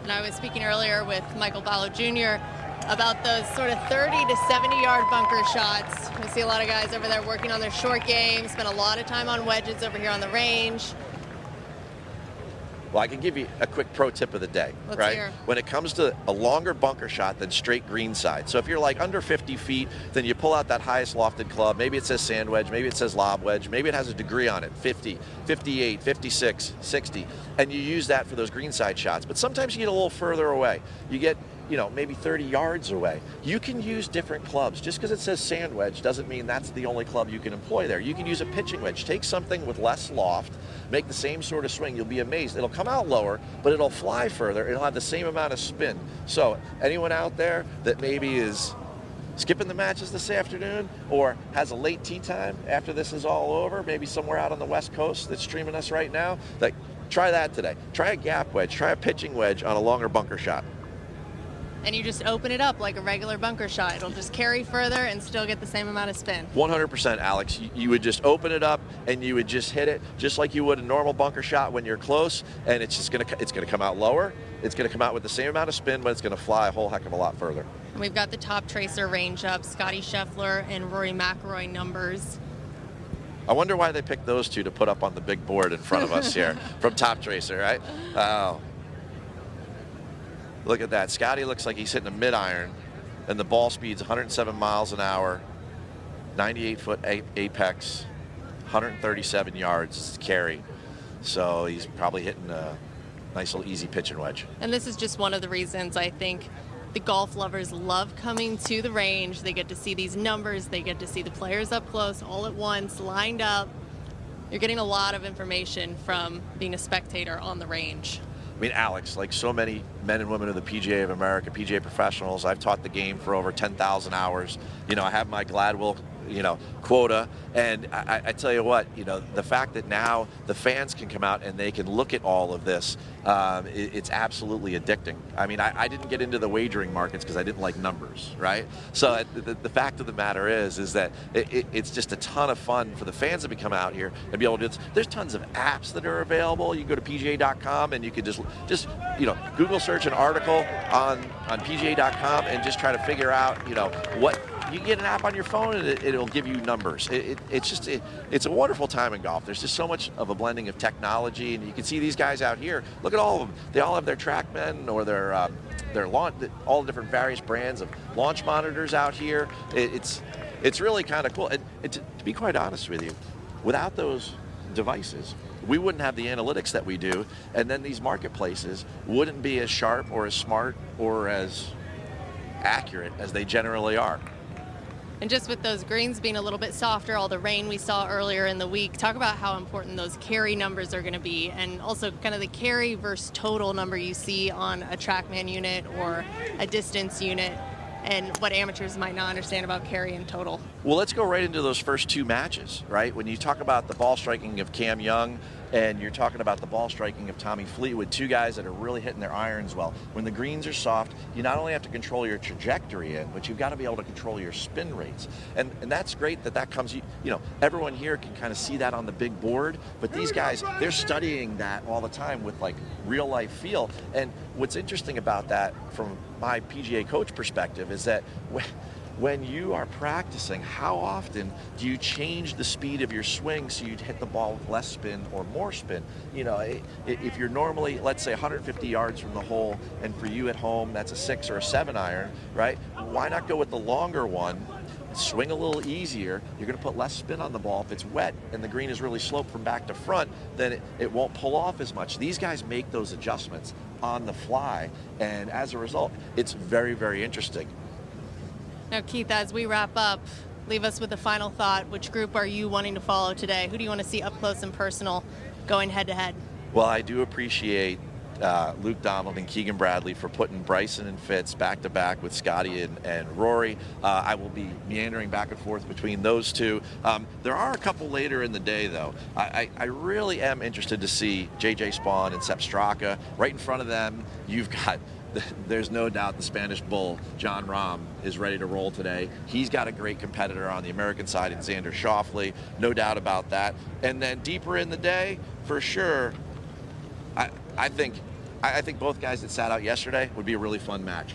And I was speaking earlier with Michael Ballo Jr. about those sort of 30 to 70-yard bunker shots. We see a lot of guys over there working on their short game, spend a lot of time on wedges over here on the range. Well, I can give you a quick pro tip of the day, Let's right? hear. When it comes to a longer bunker shot than straight green side. So if you're like under 50 feet, then you pull out that highest lofted club. Maybe it says sand wedge, maybe it says lob wedge, maybe it has a degree on it, 50, 58, 56, 60, and you use that for those green side shots. But sometimes you get a little further away. You get, you know, maybe 30 yards away. You can use different clubs. Just because it says sand wedge doesn't mean that's the only club you can employ there. You can use a pitching wedge. Take something with less loft, make the same sort of swing. You'll be amazed. It'll come out lower, but it'll fly further. It'll have the same amount of spin. So anyone out there that maybe is skipping the matches this afternoon or has a late tee time after this is all over, maybe somewhere out on the West Coast that's streaming us right now, like, try that today. Try a gap wedge. Try a pitching wedge on a longer bunker shot. And you just open it up like a regular bunker shot. It'll just carry further and still get the same amount of spin. 100%, Alex. You would just open it up and you would just hit it just like you would a normal bunker shot when you're close, and it's gonna come out lower. It's gonna come out with the same amount of spin, but it's gonna fly a whole heck of a lot further. And we've got the top tracer range up, Scottie Scheffler and Rory McIlroy numbers. I wonder why they picked those two to put up on the big board in front of us here from Top Tracer, right? Oh. Look at that. Scottie looks like he's hitting a mid-iron, and the ball speed's 107 miles an hour, 98-foot apex, 137 yards carry. So he's probably hitting a nice little easy pitching wedge. And this is just one of the reasons I think the golf lovers love coming to the range. They get to see these numbers. They get to see the players up close all at once, lined up. You're getting a lot of information from being a spectator on the range. I mean, Alex, like so many men and women of the PGA of America, PGA professionals, I've taught the game for over 10,000 hours. You know, I have my Gladwell quota. And I tell you what, the fact that now the fans can come out and they can look at all of this, it's absolutely addicting. I mean, I didn't get into the wagering markets because I didn't like numbers, right? So the fact of the matter is that it's just a ton of fun for the fans to come out here and be able to do this. There's tons of apps that are available. You can go to PGA.com and you could just Google search an article on PGA.com and just try to figure out, what. You can get an app on your phone and it'll give you numbers. It's a wonderful time in golf. There's just so much of a blending of technology, and you can see these guys out here. Look at all of them. They all have their TrackMan or their launch, all the different various brands of launch monitors out here. It's really kind of cool. And to be quite honest with you, without those devices, we wouldn't have the analytics that we do, and then these marketplaces wouldn't be as sharp or as smart or as accurate as they generally are. And just with those greens being a little bit softer, all the rain we saw earlier in the week, talk about how important those carry numbers are going to be, and also kind of the carry versus total number you see on a TrackMan unit or a distance unit, and what amateurs might not understand about carry and total. Well, let's go right into those first two matches, right? When you talk about the ball striking of Cam Young and you're talking about the ball striking of Tommy Fleetwood, two guys that are really hitting their irons well. When the greens are soft, you not only have to control your trajectory in, but you've got to be able to control your spin rates. And that's great that comes, everyone here can kind of see that on the big board, but these guys, they're studying that all the time with like real life feel. And what's interesting about that from my PGA coach perspective is that when you are practicing, how often do you change the speed of your swing so you'd hit the ball with less spin or more spin? If you're normally, let's say, 150 yards from the hole, and for you at home, that's a 6 or a 7 iron, right? Why not go with the longer one, swing a little easier? You're going to put less spin on the ball. If it's wet and the green is really sloped from back to front, then it won't pull off as much. These guys make those adjustments on the fly, and as a result, it's very, very interesting. Now, Keith, as we wrap up, leave us with a final thought. Which group are you wanting to follow today? Who do you want to see up close and personal going head-to-head? Well, I do appreciate Luke Donald and Keegan Bradley for putting Bryson and Fitz back-to-back with Scottie and Rory. I will be meandering back and forth between those two. There are a couple later in the day, though. I really am interested to see J.J. Spawn and Sepp Straka. Right in front of them, you've got... There's no doubt the Spanish bull, John Rahm, is ready to roll today. He's got a great competitor on the American side in Xander Schauffele, no doubt about that. And then deeper in the day, for sure, I think both guys that sat out yesterday would be a really fun match.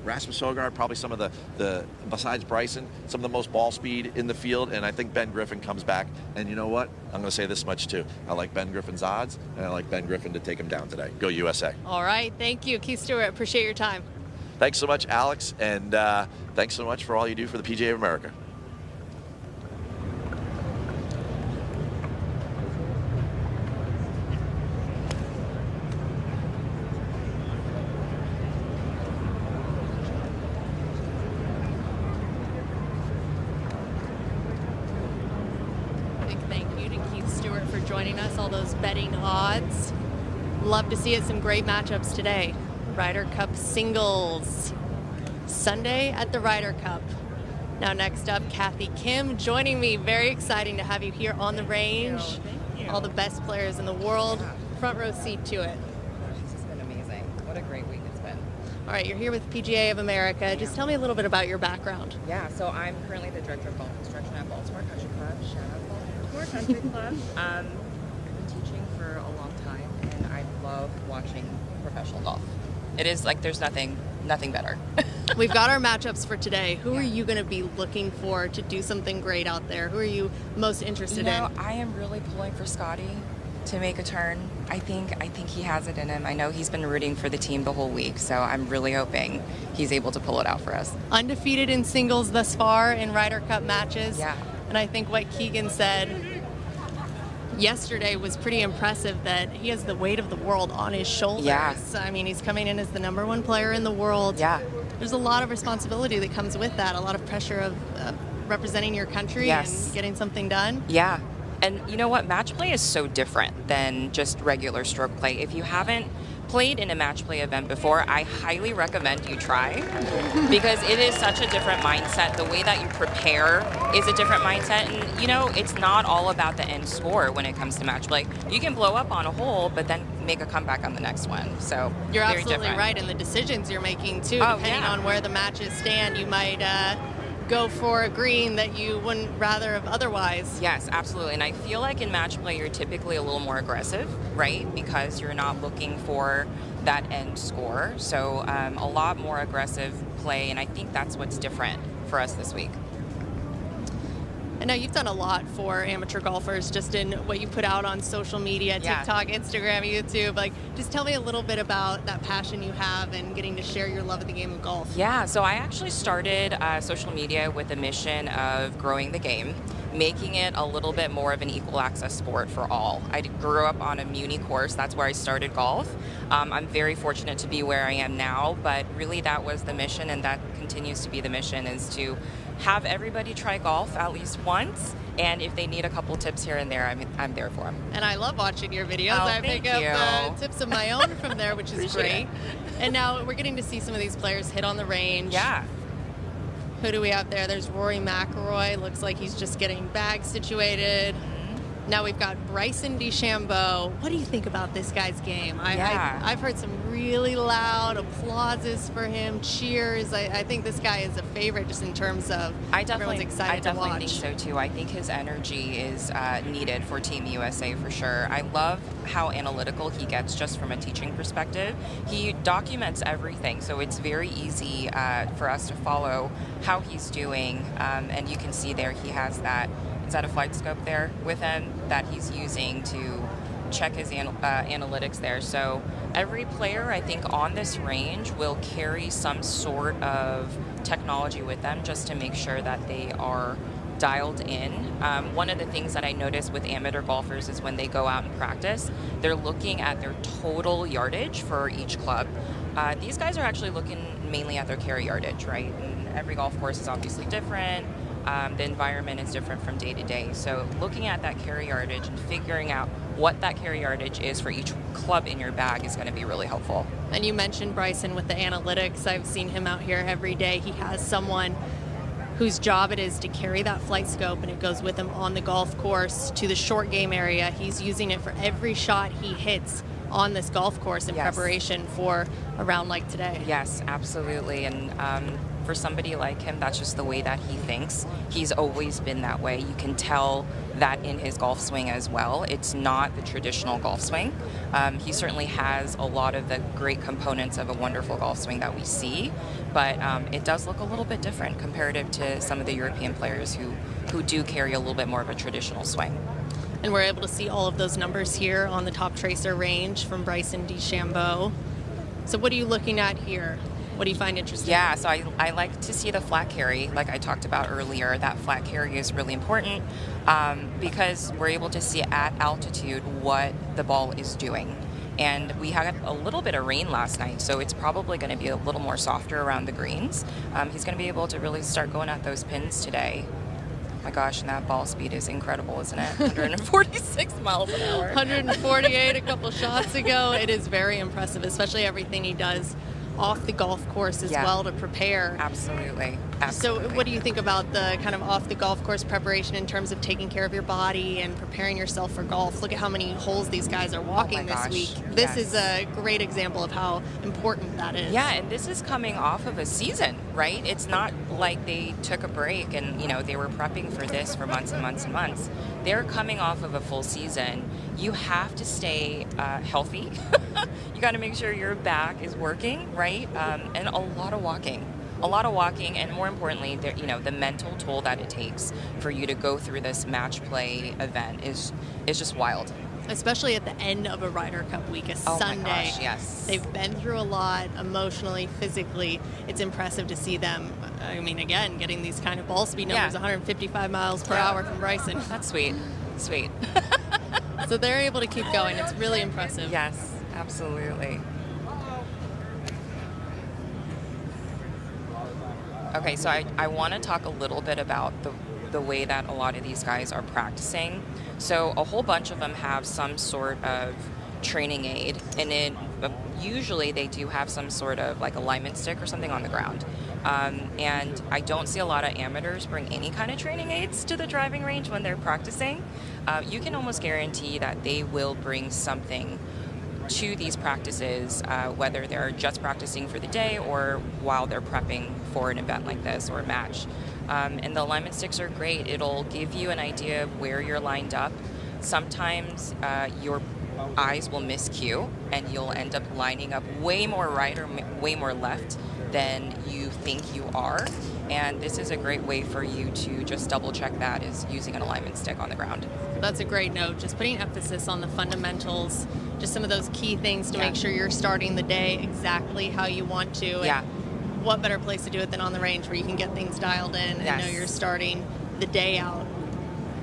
Rasmus Højgaard, probably some of the besides Bryson, some of the most ball speed in the field, and I think Ben Griffin comes back. And you know what? I'm going to say this much too. I like Ben Griffin's odds, and I like Ben Griffin to take him down today. Go USA. All right. Thank you, Keith Stewart. Appreciate your time. Thanks so much, Alex, and thanks so much for all you do for the PGA of America. Joining us, all those betting odds. Love to see it. Some great matchups today. Ryder Cup singles Sunday at the Ryder Cup. Now next up, Kathy Kim joining me. Very exciting to have you here on the range. Thank you. All the best players in the world. Front row seat to it. This has been amazing. What a great week it's been. All right, you're here with PGA of America. Just tell me a little bit about your background. Yeah, so I'm currently the director of golf instruction at Baltimore Country Club. Shout out Baltimore Country Club. I've been teaching for a long time, and I love watching professional golf. It is like there's nothing better. We've got our matchups for today. Who are you going to be looking for to do something great out there? Who are you most interested in? I am really pulling for Scottie to make a turn. I think he has it in him. I know he's been rooting for the team the whole week, so I'm really hoping he's able to pull it out for us. Undefeated in singles thus far in Ryder Cup matches. Yeah. And I think what Keegan said yesterday was pretty impressive, that he has the weight of the world on his shoulders. Yeah. I mean, he's coming in as the #1 player in the world. Yeah. There's a lot of responsibility that comes with that, a lot of pressure of representing your country Yes. and getting something done. Yeah. And you know what? Match play is so different than just regular stroke play. If you haven't played in a match play event before, I highly recommend you try, because it is such a different mindset. The way that you prepare is a different mindset, and you know, it's not all about the end score when it comes to match play. You can blow up on a hole, but then make a comeback on the next one. So you're very absolutely different. right, and the decisions you're making too, Oh, depending yeah. on where the matches stand, you might go for a green that you wouldn't rather have otherwise. Yes, absolutely. And I feel like in match play, you're typically a little more aggressive, right? Because you're not looking for that end score. So a lot more aggressive play. And I think that's what's different for us this week. I know you've done a lot for amateur golfers just in what you put out on social media, TikTok, Instagram, YouTube. Like, just tell me a little bit about that passion you have and getting to share your love of the game of golf. Yeah, so I actually started social media with a mission of growing the game, making it a little bit more of an equal access sport for all. I grew up on a Muni course. That's where I started golf. I'm very fortunate to be where I am now, but really that was the mission, and that continues to be the mission, is to have everybody try golf at least once, and if they need a couple tips here and there, I'm there for them. And I love watching your videos. Oh, I pick up tips of my own from there, which is great. It. And now we're getting to see some of these players hit on the range. Yeah. Who do we have there? There's Rory McIlroy. Looks like he's just getting bag situated. Now we've got Bryson DeChambeau. What do you think about this guy's game? I've heard some really loud applauses for him, cheers. I think this guy is a favorite just in terms of everyone's excited to watch. I definitely think so too. I think his energy is needed for Team USA for sure. I love how analytical he gets just from a teaching perspective. He documents everything, so it's very easy for us to follow how he's doing, and you can see there he has that. Is that a flight scope there with him that he's using to check his analytics there? So every player, I think, on this range will carry some sort of technology with them just to make sure that they are dialed in. One of the things that I notice with amateur golfers is when they go out and practice, they're looking at their total yardage for each club. These guys are actually looking mainly at their carry yardage, right? And every golf course is obviously different. The environment is different from day to day. So looking at that carry yardage and figuring out what that carry yardage is for each club in your bag is going to be really helpful. And you mentioned Bryson with the analytics. I've seen him out here every day. He has someone whose job it is to carry that flight scope, and it goes with him on the golf course to the short game area. He's using it for every shot he hits on this golf course in preparation for a round like today. Yes, absolutely. And for somebody like him, that's just the way that he thinks. He's always been that way. You can tell that in his golf swing as well. It's not the traditional golf swing. He certainly has a lot of the great components of a wonderful golf swing that we see, but it does look a little bit different comparative to some of the European players who do carry a little bit more of a traditional swing. And we're able to see all of those numbers here on the top tracer range from Bryson DeChambeau. So what are you looking at here? What do you find interesting? Yeah, so I like to see the flat carry, like I talked about earlier. That flat carry is really important because we're able to see at altitude what the ball is doing. And we had a little bit of rain last night, so it's probably going to be a little more softer around the greens. He's going to be able to really start going at those pins today. My gosh, and that ball speed is incredible, isn't it? 146 miles an hour. 148 a couple shots ago. It is very impressive, especially everything he does off the golf course as well to prepare. Absolutely. So what do you think about the kind of off the golf course preparation in terms of taking care of your body and preparing yourself for golf? Look at how many holes these guys are walking this week. This is a great example of how important that is. Yeah, and this is coming off of a season, right? It's not like they took a break and, you know, they were prepping for this for months and months and months. They're coming off of a full season. You have to stay healthy. You got to make sure your back is working, right? And a lot of walking. And more importantly, the mental toll that it takes for you to go through this match play event is just wild. Especially at the end of a Ryder Cup week, a Sunday. My gosh, yes. They've been through a lot emotionally, physically. It's impressive to see them, I mean, again, getting these kind of ball speed numbers, 155 miles per hour from Bryson. That's sweet. Sweet. So they're able to keep going. It's really impressive. Yes, absolutely. Okay, so I want to talk a little bit about the way that a lot of these guys are practicing. So a whole bunch of them have some sort of training aid, and then usually they do have some sort of like alignment stick or something on the ground. And I don't see a lot of amateurs bring any kind of training aids to the driving range when they're practicing. You can almost guarantee that they will bring something to these practices, whether they're just practicing for the day or while they're prepping for an event like this or a match. And the alignment sticks are great. It'll give you an idea of where you're lined up. Sometimes your eyes will miscue and you'll end up lining up way more right or way more left than you think you are. And this is a great way for you to just double check that, is using an alignment stick on the ground. That's a great note. Just putting emphasis on the fundamentals, just some of those key things to make sure you're starting the day exactly how you want to. And what better place to do it than on the range where you can get things dialed in and know you're starting the day out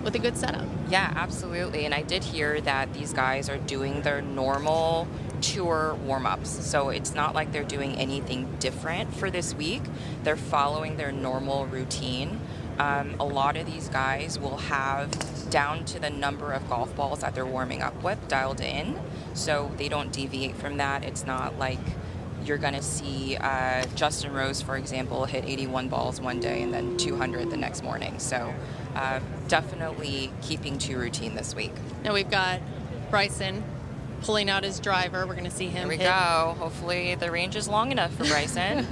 with a good setup. Yeah, absolutely. And I did hear that these guys are doing their normal tour warm-ups. So it's not like they're doing anything different for this week. They're following their normal routine. A lot of these guys will have down to the number of golf balls that they're warming up with dialed in, so they don't deviate from that. It's not like you're going to see Justin Rose, for example, hit 81 balls one day and then 200 the next morning. So definitely keeping to routine this week. Now we've got Bryson pulling out his driver. We're going to see him Here we go. Hopefully the range is long enough for Bryson.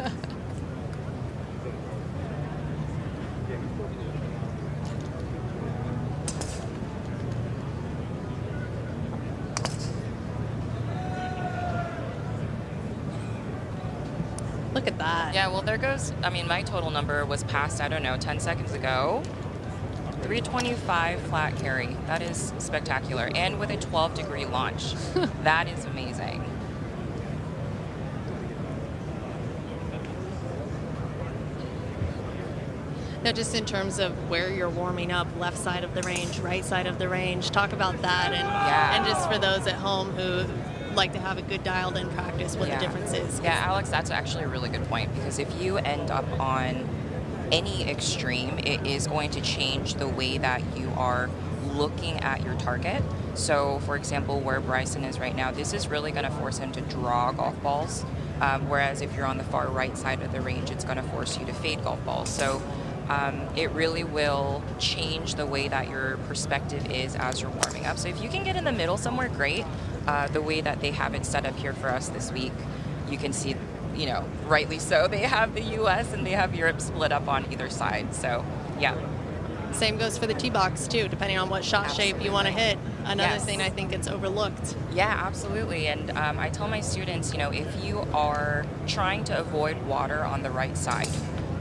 Look at that. Yeah, well, there goes, I mean, my total number was passed, I don't know, 10 seconds ago. 325 flat carry. That is spectacular. And with a 12-degree launch. That is amazing. Now, just in terms of where you're warming up, left side of the range, right side of the range, talk about that. And just for those at home who like to have a good dialed in practice, what the difference is. Yeah, Alex, that's actually a really good point, because if you end up on any extreme, it is going to change the way that you are looking at your target. So for example, where Bryson is right now, this is really going to force him to draw golf balls, whereas if you're on the far right side of the range, it's going to force you to fade golf balls. So it really will change the way that your perspective is as you're warming up. So if you can get in the middle somewhere, great. The way that they have it set up here for us this week, you can see, you know, rightly so, they have the US and they have Europe split up on either side. So yeah. Same goes for the tee box too, depending on what shot shape you want to hit. Another thing I think it's overlooked. Yeah, absolutely. And I tell my students, you know, if you are trying to avoid water on the right side,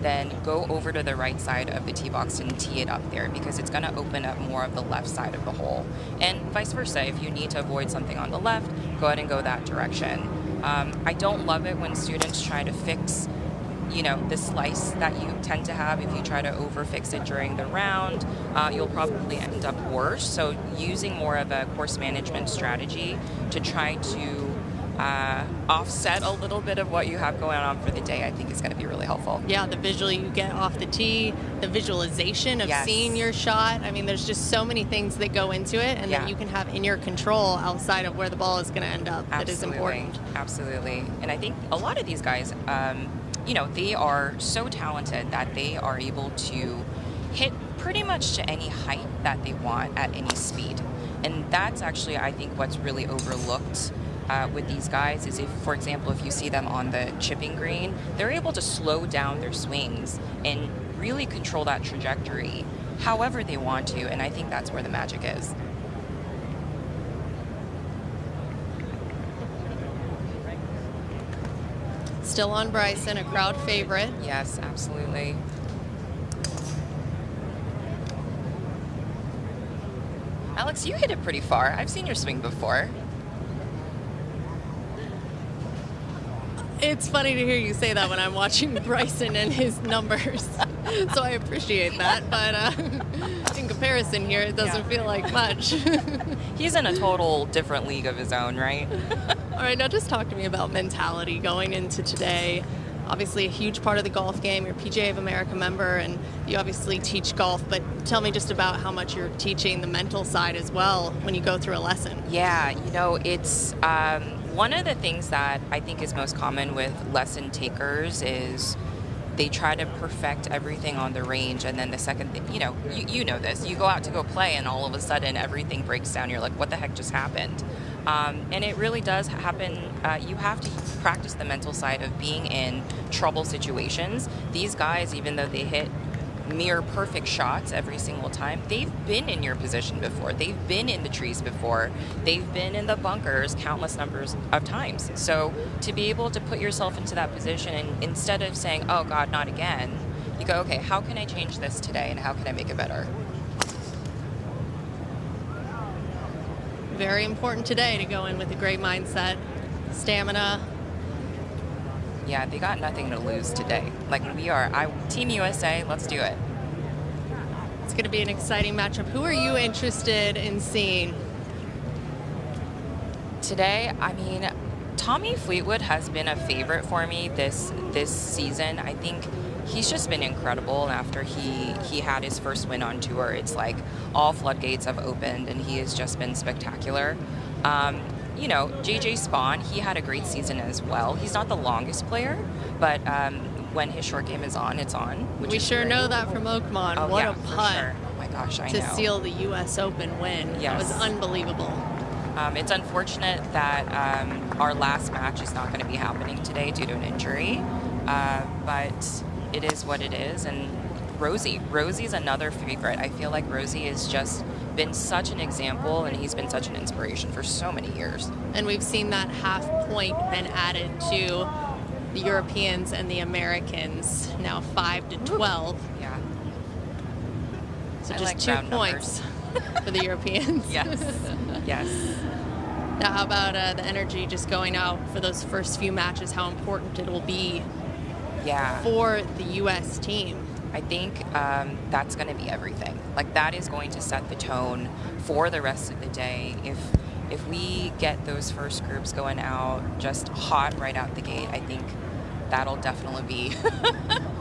then go over to the right side of the tee box and tee it up there, because it's going to open up more of the left side of the hole. And vice versa, if you need to avoid something on the left, go ahead and go that direction. I don't love it when students try to fix, you know, the slice that you tend to have. If you try to overfix it during the round, you'll probably end up worse. So using more of a course management strategy to try to offset a little bit of what you have going on for the day, I think is going to be really helpful. Yeah, the visual you get off the tee, the visualization of seeing your shot. I mean, there's just so many things that go into it, and that you can have in your control outside of where the ball is going to end up. That is important. Absolutely. And I think a lot of these guys, you know, they are so talented that they are able to hit pretty much to any height that they want at any speed. And that's actually, I think, what's really overlooked with these guys is, if, for example, if you see them on the chipping green, they're able to slow down their swings and really control that trajectory however they want to, and I think that's where the magic is. Still on Bryson, a crowd favorite. Yes, absolutely. Alex, you hit it pretty far. I've seen your swing before. It's funny to hear you say that when I'm watching Bryson and his numbers. So I appreciate that. But in comparison here, it doesn't feel like much. He's in a total different league of his own, right? All right, now just talk to me about mentality going into today. obviously a huge part of the golf game. You're a PGA of America member, and you obviously teach golf, but tell me just about how much you're teaching the mental side as well when you go through a lesson. Yeah, you know, it's one of the things that I think is most common with lesson takers is they try to perfect everything on the range, and then the second thing, you know, you know this, you go out to go play and all of a sudden everything breaks down. You're like, what the heck just happened? And it really does happen. You have to practice the mental side of being in trouble situations. These guys, even though they hit near perfect shots every single time, they've been in your position before. They've been in the trees before. They've been in the bunkers countless numbers of times. So to be able to put yourself into that position, and instead of saying, oh God, not again, you go, okay, how can I change this today and how can I make it better? Very important today to go in with a great mindset, stamina. Yeah, they got nothing to lose today. Like we are, Team USA, let's do it. It's going to be an exciting matchup. Who are you interested in seeing? Today, I mean, Tommy Fleetwood has been a favorite for me this season. I think he's just been incredible. After he had his first win on tour, it's like all floodgates have opened, and he has just been spectacular. You know, JJ Spawn, he had a great season as well. He's not the longest player, but when his short game is on, it's on. We sure know that from Oakmont. Oh, what yeah, a putt. sure. Oh my gosh, I know. To seal the U.S. Open win. Yes. That was unbelievable. It's unfortunate that our last match is not going to be happening today due to an injury, but it is what it is. And Rosie's another favorite. I feel like Rosie has just been such an example, and he's been such an inspiration for so many years. And we've seen that half point been added to the Europeans and the Americans, now 5 to 12. Yeah. So just 2 points for the Europeans. Yes. Yes. Now, how about the energy just going out for those first few matches, how important it will be for the U.S. team? I think that's going to be everything. Like, that is going to set the tone for the rest of the day. If we get those first groups going out just hot right out the gate, I think that'll definitely be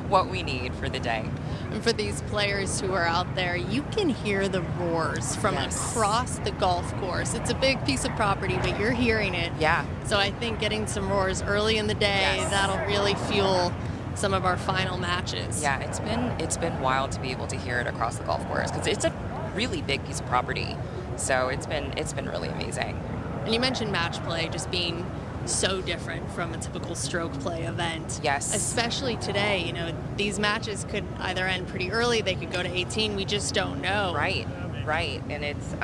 what we need for the day. And for these players who are out there, you can hear the roars from across the golf course. It's a big piece of property, but you're hearing it. Yeah. So I think getting some roars early in the day, that'll really fuel some of our final matches. Yeah, it's been wild to be able to hear it across the golf course because it's a really big piece of property. So it's been really amazing. And you mentioned match play just being so different from a typical stroke play event. Yes. Especially today, you know, these matches could either end pretty early, they could go to 18, we just don't know. Right. And it's,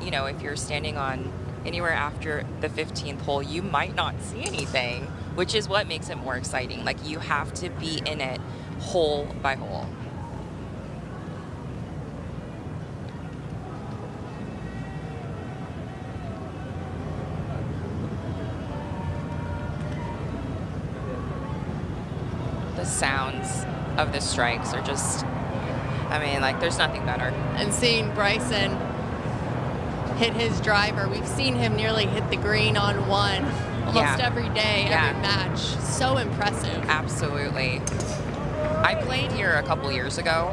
you know, if you're standing on anywhere after the 15th hole, you might not see anything, which is what makes it more exciting. Like, you have to be in it hole by hole. The sounds of the strikes are just, I mean, like, there's nothing better. And seeing Bryson hit his driver, we've seen him nearly hit the green on one almost every day, every match. So impressive. Absolutely. I played here a couple years ago,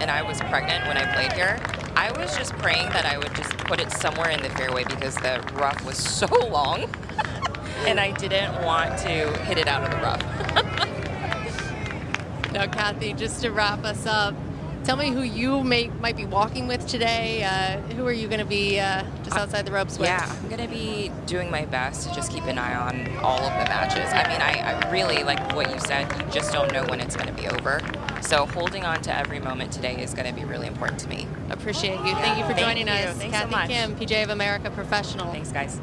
and I was pregnant when I played here. I was just praying that I would just put it somewhere in the fairway because the rough was so long, and I didn't want to hit it out of the rough. Now, Kathy, just to wrap us up, tell me who you might be walking with today. Who are you going to be just outside the ropes with? Yeah, I'm going to be doing my best to just keep an eye on all of the matches. I mean, I really, like what you said, you just don't know when it's going to be over. So holding on to every moment today is going to be really important to me. Appreciate you. Thank you for joining us. Thanks Kathy so much. Kim, PGA of America professional. Thanks, guys.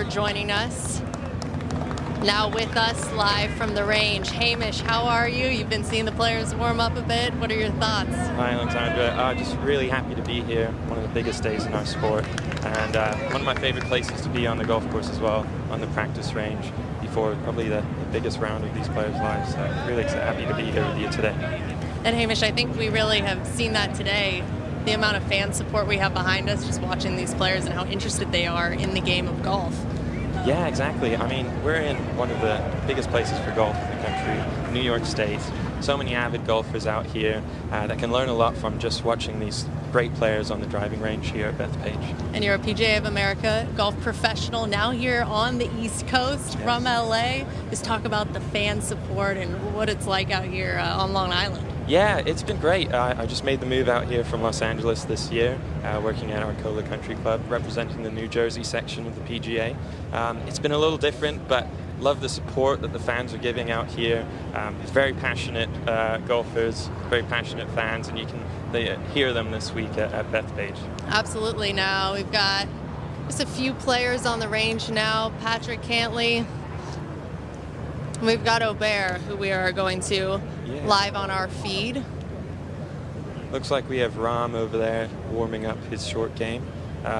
Joining us. Now with us live from the range, Hamish, how are you? You've been seeing the players warm up a bit. What are your thoughts? Hi, Alexandra. Just really happy to be here. One of the biggest days in our sport, and one of my favorite places to be on the golf course as well, on the practice range, before probably the biggest round of these players' lives. So really happy to be here with you today. And Hamish, I think we really have seen that today. The amount of fan support we have behind us, just watching these players and how interested they are in the game of golf. Yeah, exactly. I mean, we're in one of the biggest places for golf in the country, New York State. So many avid golfers out here that can learn a lot from just watching these great players on the driving range here at Bethpage. And you're a PGA of America golf professional now here on the East Coast from LA. Just talk about the fan support and what it's like out here on Long Island. Yeah, it's been great. I just made the move out here from Los Angeles this year, working at Arcola Country Club, representing the New Jersey section of the PGA. It's been a little different, but love the support that the fans are giving out here. Very passionate golfers, very passionate fans, and you can hear them this week at Bethpage. Absolutely. Now we've got just a few players on the range now. Patrick Cantlay. We've got Aubert, who we are going to live on our feed. Looks like we have Rahm over there warming up his short game.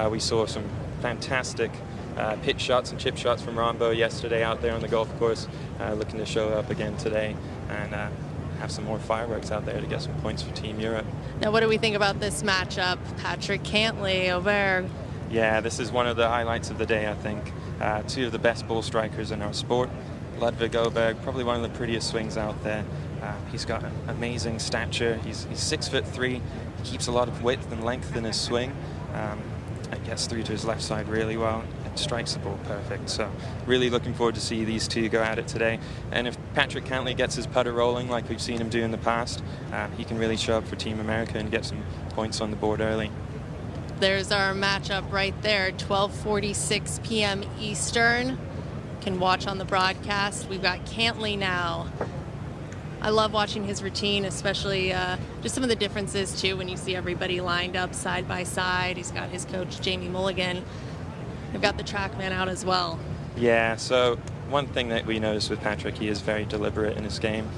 We saw some fantastic pitch shots and chip shots from Rahmbo yesterday out there on the golf course, looking to show up again today and have some more fireworks out there to get some points for Team Europe. Now, what do we think about this matchup? Patrick Cantlay, Aubert. Yeah, this is one of the highlights of the day, I think. Two of the best ball strikers in our sport. Ludwig Aubert, probably one of the prettiest swings out there. He's got an amazing stature. He's 6'3". He keeps a lot of width and length in his swing. And gets through to his left side really well and strikes the ball perfect. So really looking forward to see these two go at it today. And if Patrick Cantlay gets his putter rolling like we've seen him do in the past, he can really show up for Team America and get some points on the board early. There's our matchup right there, 12:46 p.m. Eastern. Can watch on the broadcast. We've got Cantlay now. I love watching his routine, especially just some of the differences too when you see everybody lined up side by side. He's got his coach Jamie Mulligan. They've got the TrackMan out as well. Yeah, so one thing that we noticed with Patrick, he is very deliberate in his game.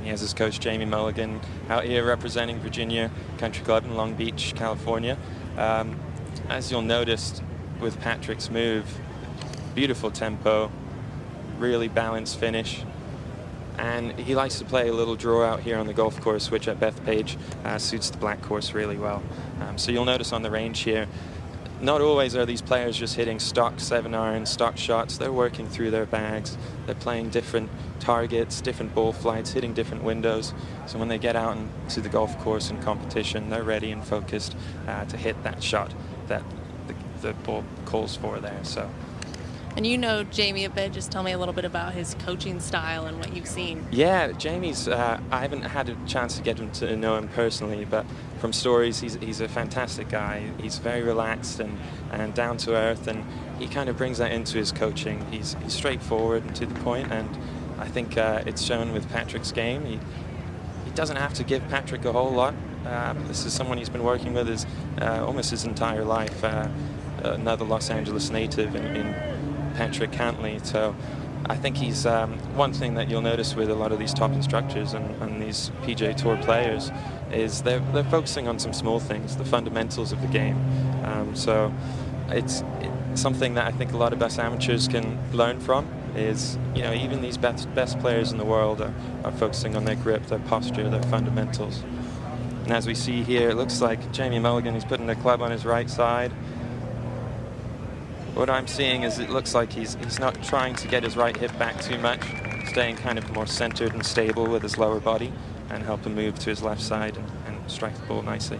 He has his coach Jamie Mulligan out here representing Virginia Country Club in Long Beach, California. As you'll notice with Patrick's move, beautiful tempo, really balanced finish, and he likes to play a little draw out here on the golf course, which at Bethpage suits the black course really well. So you'll notice on the range here, not always are these players just hitting stock 7-iron, stock shots. They're working through their bags. They're playing different targets, different ball flights, hitting different windows. So when they get out into the golf course in competition, they're ready and focused to hit that shot that the ball calls for there. So. And you know Jamie a bit. Just tell me a little bit about his coaching style and what you've seen. Yeah, Jamie's, I haven't had a chance to get to know him personally, but from stories, he's a fantastic guy. He's very relaxed and down to earth, and he kind of brings that into his coaching. He's straightforward and to the point, and I think it's shown with Patrick's game. He doesn't have to give Patrick a whole lot. This is someone he's been working with almost his entire life, another Los Angeles native in Patrick Cantlay. So I think he's one thing that you'll notice with a lot of these top instructors and these PGA Tour players is they're focusing on some small things, the fundamentals of the game. So it's something that I think a lot of us amateurs can learn from. Is, you know, even these best players in the world are focusing on their grip, their posture, their fundamentals. And as we see here, it looks like Jamie Mulligan, he's putting the club on his right side. What I'm seeing is it looks like he's not trying to get his right hip back too much, staying kind of more centered and stable with his lower body and help him move to his left side and strike the ball nicely.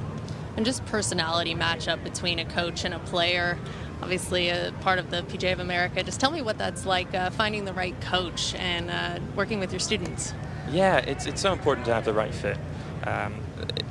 And just personality matchup between a coach and a player, obviously a part of the PGA of America. Just tell me what that's like, finding the right coach and working with your students. Yeah, it's so important to have the right fit.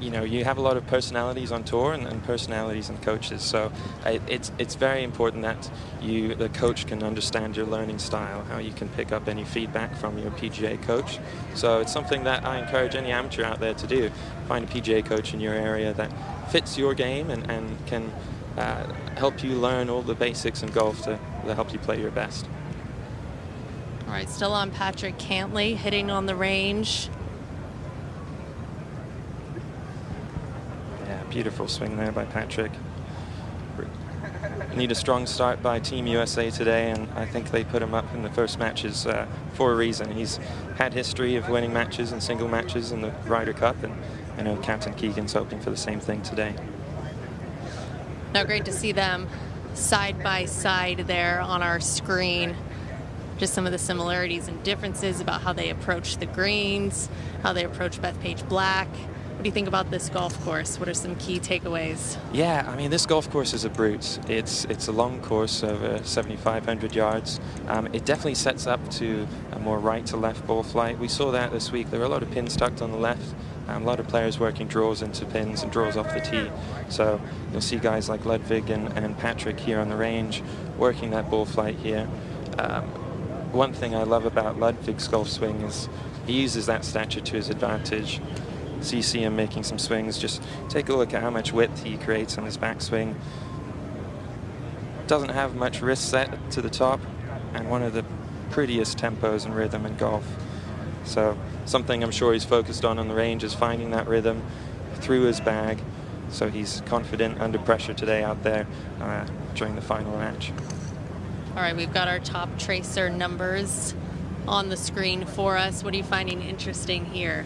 You know, you have a lot of personalities on tour and personalities and coaches, so it's very important that the coach can understand your learning style, how you can pick up any feedback from your PGA coach. So it's something that I encourage any amateur out there to do. Find a PGA coach in your area that fits your game and can help you learn all the basics in golf to help you play your best. All right, still on Patrick Cantlay, hitting on the range. Yeah, beautiful swing there by Patrick. Need a strong start by Team USA today, and I think they put him up in the first matches for a reason. He's had history of winning matches and single matches in the Ryder Cup, and I know Captain Keegan's hoping for the same thing today. Now, great to see them side by side there on our screen. Just some of the similarities and differences about how they approach the greens, how they approach Bethpage Black. What do you think about this golf course? What are some key takeaways? Yeah, I mean, this golf course is a brute. It's a long course over 7,500 yards. It definitely sets up to a more right to left ball flight. We saw that this week. There were a lot of pins tucked on the left. A lot of players working draws into pins and draws off the tee. So you'll see guys like Ludwig and Patrick here on the range working that ball flight here. One thing I love about Ludwig's golf swing is he uses that stature to his advantage. So you see him making some swings. Just take a look at how much width he creates on his backswing. Doesn't have much wrist set to the top, and one of the prettiest tempos and rhythm in golf. So something I'm sure he's focused on the range is finding that rhythm through his bag. So he's confident under pressure today out there during the final match. All right, we've got our top tracer numbers on the screen for us. What are you finding interesting here?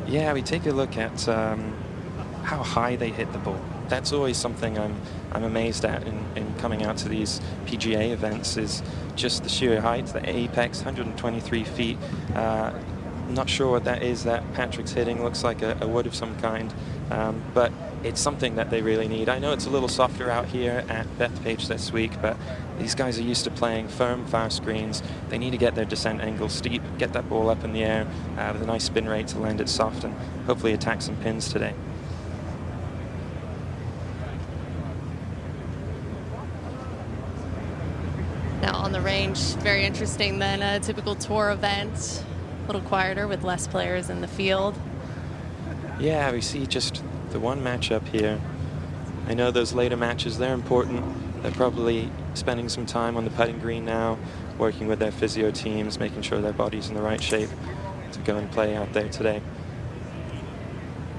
Yeah, we take a look at how high they hit the ball. That's always something I'm amazed at in coming out to these PGA events, is just the sheer height, the apex, 123 feet. Not sure what that is that Patrick's hitting. Looks like a wood of some kind, but it's something that they really need. I know it's a little softer out here at Bethpage this week, but these guys are used to playing firm, fast greens. They need to get their descent angle steep, get that ball up in the air with a nice spin rate to land it soft, and hopefully attack some pins today. Now on the range, very interesting than a typical tour event. A little quieter with less players in the field. Yeah, we see just the one matchup here. I know those later matches, they're important. They're probably spending some time on the putting green now, working with their physio teams, making sure their body's in the right shape to go and play out there today.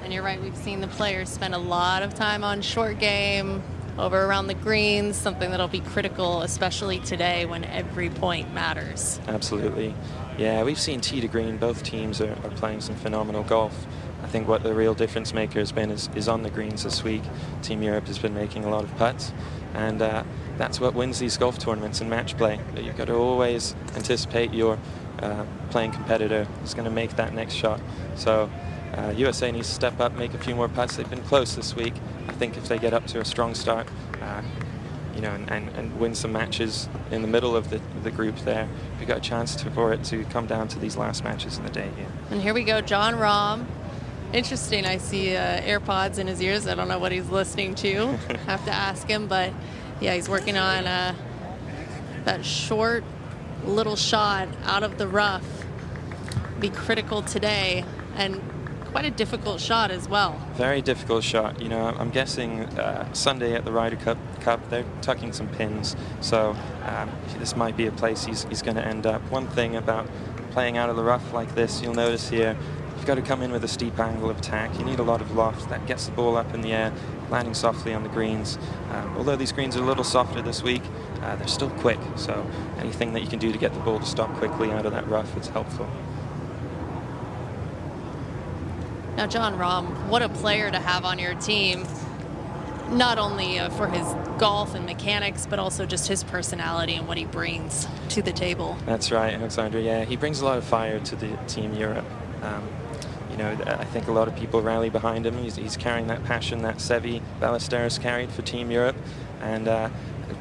And you're right, we've seen the players spend a lot of time on short game, over around the greens, something that'll be critical, especially today when every point matters. Absolutely. Yeah, we've seen tee to green. Both teams are playing some phenomenal golf. I think what the real difference maker has been is on the greens this week. Team Europe has been making a lot of putts, and that's what wins these golf tournaments in match play. You've got to always anticipate your playing competitor is going to make that next shot. So USA needs to step up, make a few more putts. They've been close this week. I think if they get up to a strong start, you know, and win some matches in the middle of the group there, we've got a chance for it to come down to these last matches in the day here. And here we go, Jon Rahm. Interesting, I see AirPods in his ears. I don't know what he's listening to. Have to ask him, but yeah, he's working on that short little shot out of the rough. Be critical today, and quite a difficult shot as well. Very difficult shot. You know, I'm guessing Sunday at the Ryder Cup, they're tucking some pins, so this might be a place he's going to end up. One thing about playing out of the rough like this, you'll notice here, you've got to come in with a steep angle of attack. You need a lot of loft. That gets the ball up in the air, landing softly on the greens. Although these greens are a little softer this week, they're still quick, so anything that you can do to get the ball to stop quickly out of that rough is helpful. Now, Jon Rahm, what a player to have on your team, not only for his golf and mechanics, but also just his personality and what he brings to the table. That's right, Alexandra. Yeah, he brings a lot of fire to the Team Europe. You know, I think a lot of people rally behind him. He's carrying that passion that Seve Ballesteros carried for Team Europe, and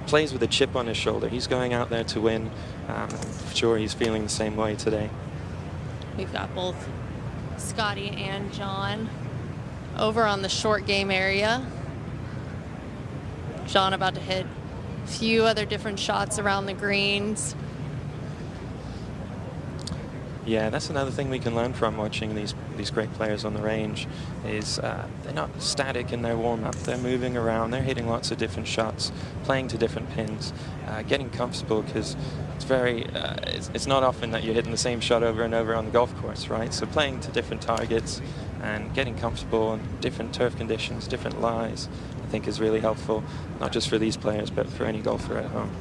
plays with a chip on his shoulder. He's going out there to win. I'm sure he's feeling the same way today. We've got both Scottie and John over on the short game area. John about to hit a few other different shots around the greens. Yeah, that's another thing we can learn from watching these great players on the range is they're not static in their warm-up. They're moving around. They're hitting lots of different shots, playing to different pins, getting comfortable, because it's not often that you're hitting the same shot over and over on the golf course, right? So playing to different targets and getting comfortable in different turf conditions, different lies, I think is really helpful, not just for these players, but for any golfer at home.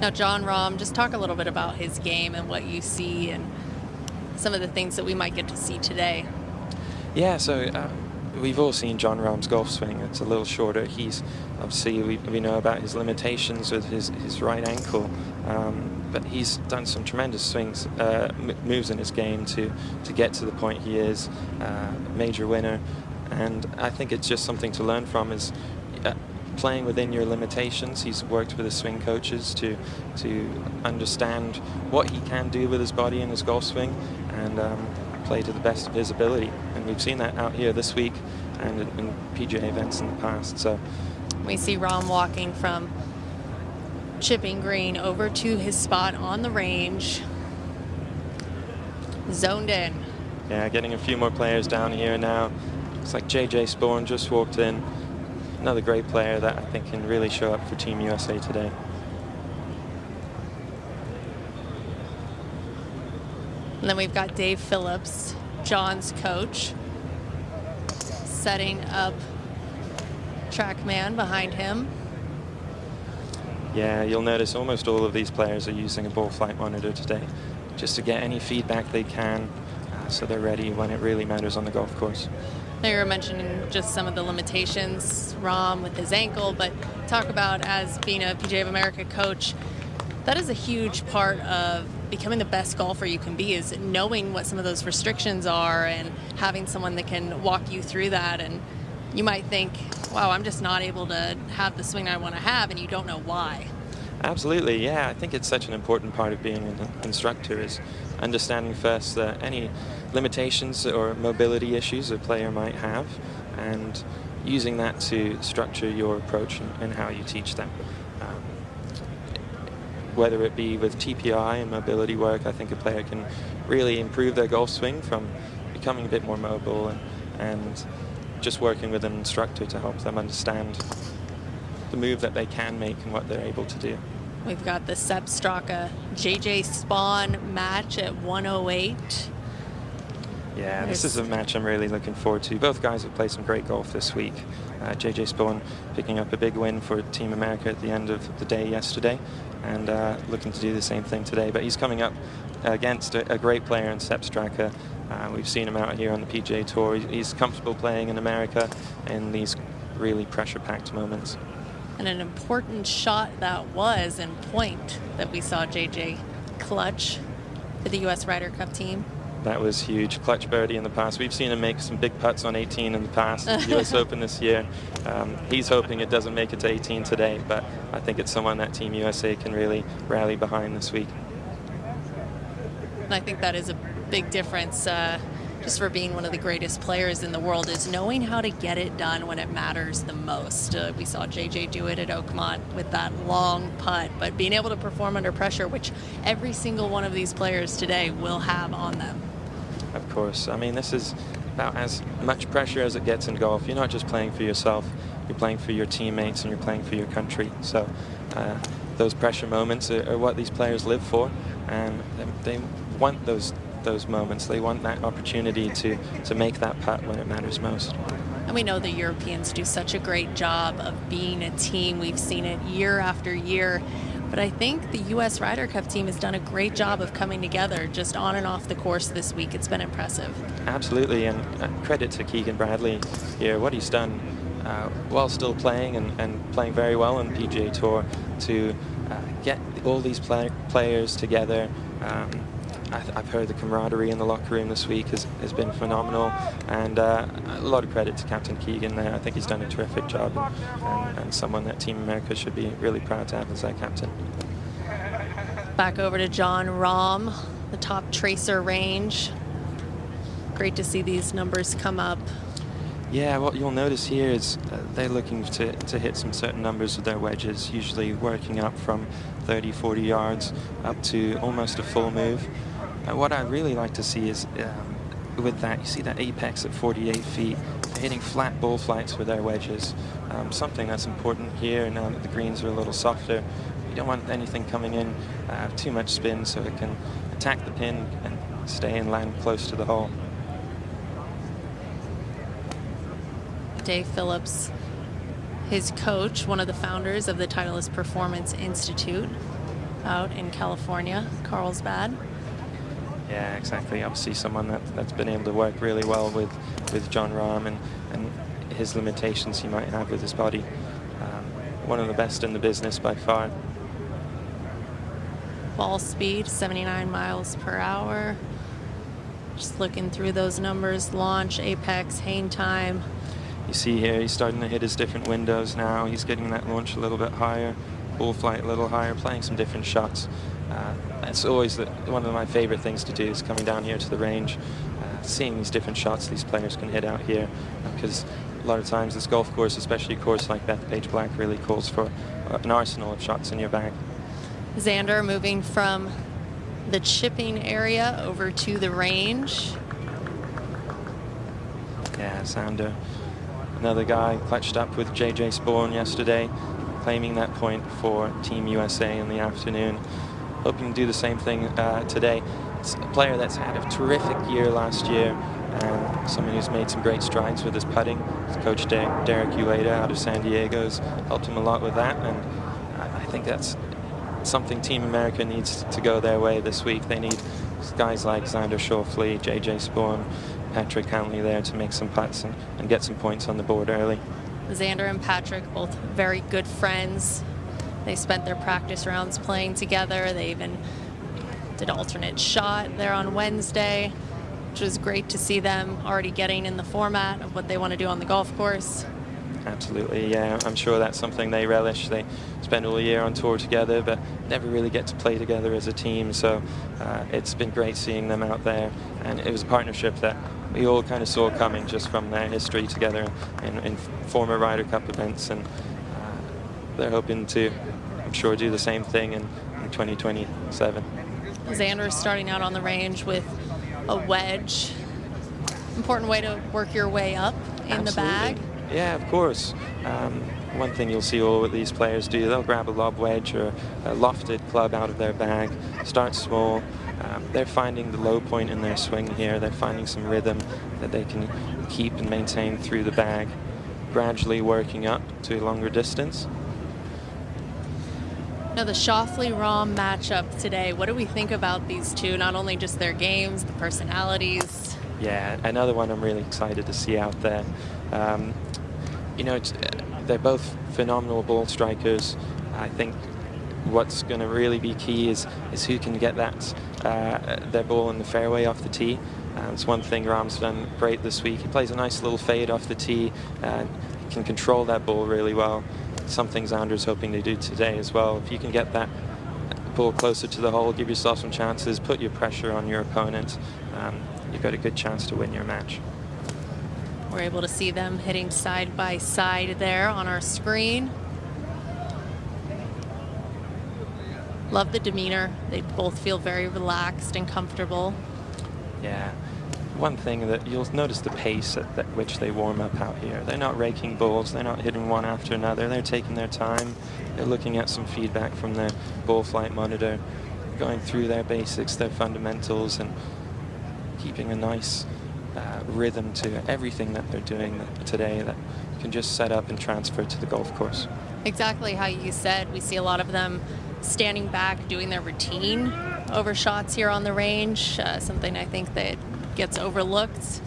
Now, Jon Rahm, just talk a little bit about his game and what you see and some of the things that we might get to see today. Yeah, so we've all seen Jon Rahm's golf swing. It's a little shorter. He's obviously, we know about his limitations with his right ankle, but he's done some tremendous swings, moves in his game to get to the point he is, major winner. And I think it's just something to learn from, is playing within your limitations. He's worked with his swing coaches to understand what he can do with his body and his golf swing, and play to the best of his ability. And we've seen that out here this week and in PGA events in the past. So we see Rahm walking from chipping green over to his spot on the range, zoned in. Yeah, getting a few more players down here now. Looks like JJ Spawn just walked in. Another great player that I think can really show up for Team USA today. And then we've got Dave Phillips, John's coach, setting up TrackMan behind him. Yeah, you'll notice almost all of these players are using a ball flight monitor today, just to get any feedback they can, so they're ready when it really matters on the golf course. Now, you were mentioning just some of the limitations, Rahm with his ankle, but talk about, as being a PGA of America coach, that is a huge part of becoming the best golfer you can be, is knowing what some of those restrictions are and having someone that can walk you through that. And you might think, wow, I'm just not able to have the swing I want to have, and you don't know why. Absolutely, yeah. I think it's such an important part of being an instructor, is understanding first that any limitations or mobility issues a player might have, and using that to structure your approach and how you teach them. Whether it be with TPI and mobility work, I think a player can really improve their golf swing from becoming a bit more mobile, and just working with an instructor to help them understand the move that they can make and what they're able to do. We've got the Sepp Straka JJ Spawn match at 108. Yeah, this is a match I'm really looking forward to. Both guys have played some great golf this week. JJ Spawn picking up a big win for Team America at the end of the day yesterday, and looking to do the same thing today. But he's coming up against a great player in Sepp Straka. We've seen him out here on the PGA Tour. He's comfortable playing in America in these really pressure-packed moments. And an important shot that was in point that we saw JJ clutch for the U.S. Ryder Cup team. That was huge. Clutch birdie in the past. We've seen him make some big putts on 18 in the past, the U.S. Open this year. He's hoping it doesn't make it to 18 today, but I think it's someone that Team USA can really rally behind this week. And I think that is a big difference, just for being one of the greatest players in the world, is knowing how to get it done when it matters the most. We saw JJ do it at Oakmont with that long putt, but being able to perform under pressure, which every single one of these players today will have on them. Of course. I mean, this is about as much pressure as it gets in golf. You're not just playing for yourself, you're playing for your teammates and you're playing for your country. So those pressure moments are what these players live for, and they want those moments. They want that opportunity to make that putt when it matters most. And we know the Europeans do such a great job of being a team. We've seen it year after year. But I think the U.S. Ryder Cup team has done a great job of coming together just on and off the course this week. It's been impressive. Absolutely, and credit to Keegan Bradley here, what he's done while still playing and playing very well on the PGA Tour to get all these players together. I've heard the camaraderie in the locker room this week has been phenomenal, and a lot of credit to Captain Keegan there. I think he's done a terrific job, and someone that Team America should be really proud to have as their captain. Back over to Jon Rahm, the top tracer range. Great to see these numbers come up. Yeah, what you'll notice here is they're looking to hit some certain numbers with their wedges, usually working up from 30, 40 yards up to almost a full move. What I really like to see is with that, you see that apex at 48 feet, hitting flat ball flights with their wedges. Something that's important here now that the greens are a little softer. You don't want anything coming in too much spin, so it can attack the pin and stay and land close to the hole. Dave Phillips, his coach, one of the founders of the Titleist Performance Institute out in California, Carlsbad. Yeah, exactly. Obviously someone that's been able to work really well with John Rahm and his limitations he might have with his body. One of the best in the business by far. Ball speed, 79 miles per hour. Just looking through those numbers, launch, apex, hang time. You see here, he's starting to hit his different windows now. He's getting that launch a little bit higher, ball flight a little higher, playing some different shots. That's always one of my favorite things to do, is coming down here to the range, seeing these different shots these players can hit out here, because a lot of times this golf course, especially a course like Bethpage Black, really calls for an arsenal of shots in your bag. Xander moving from the chipping area over to the range. Yeah, Xander. Another guy clutched up with J.J. Spawn yesterday, claiming that point for Team USA in the afternoon. Hoping to do the same thing today. It's a player that's had a terrific year last year, and someone who's made some great strides with his putting. His coach Derek Ueda out of San Diego has helped him a lot with that, and I think that's something Team America needs to go their way this week. They need guys like Xander Schauffele, J.J. Spawn, Patrick Hanley there to make some putts and get some points on the board early. Xander and Patrick, both very good friends. They spent their practice rounds playing together. They even did alternate shot there on Wednesday, which was great to see them already getting in the format of what they want to do on the golf course. Absolutely, yeah. I'm sure that's something they relish. They spend all year on tour together, but never really get to play together as a team. So it's been great seeing them out there. And it was a partnership that we all kind of saw coming just from their history together in former Ryder Cup events. And they're hoping to, I'm sure, do the same thing in 2027. Xander starting out on the range with a wedge. Important way to work your way up in the bag. Yeah, of course. One thing you'll see all of these players do, they'll grab a lob wedge or a lofted club out of their bag, start small. They're finding the low point in their swing here. They're finding some rhythm that they can keep and maintain through the bag, gradually working up to a longer distance. Now the Schauffele-Rahm matchup today, what do we think about these two? Not only just their games, the personalities. Yeah, another one I'm really excited to see out there. You know, they're both phenomenal ball strikers. I think what's going to really be key is who can get their ball in the fairway off the tee. It's one thing Rahm's done great this week. He plays a nice little fade off the tee and can control that ball really well. Something Xander's hoping to do today as well. If you can get that ball closer to the hole, give yourself some chances, put your pressure on your opponent, you've got a good chance to win your match. We're able to see them hitting side by side there on our screen. Love the demeanor. They both feel very relaxed and comfortable. Yeah. One thing that you'll notice, the pace at which they warm up out here. They're not raking balls. They're not hitting one after another. They're taking their time. They're looking at some feedback from their ball flight monitor, going through their basics, their fundamentals, and keeping a nice rhythm to everything that they're doing today that can just set up and transfer to the golf course. Exactly how you said. We see a lot of them standing back, doing their routine over shots here on the range, something I think that gets overlooked.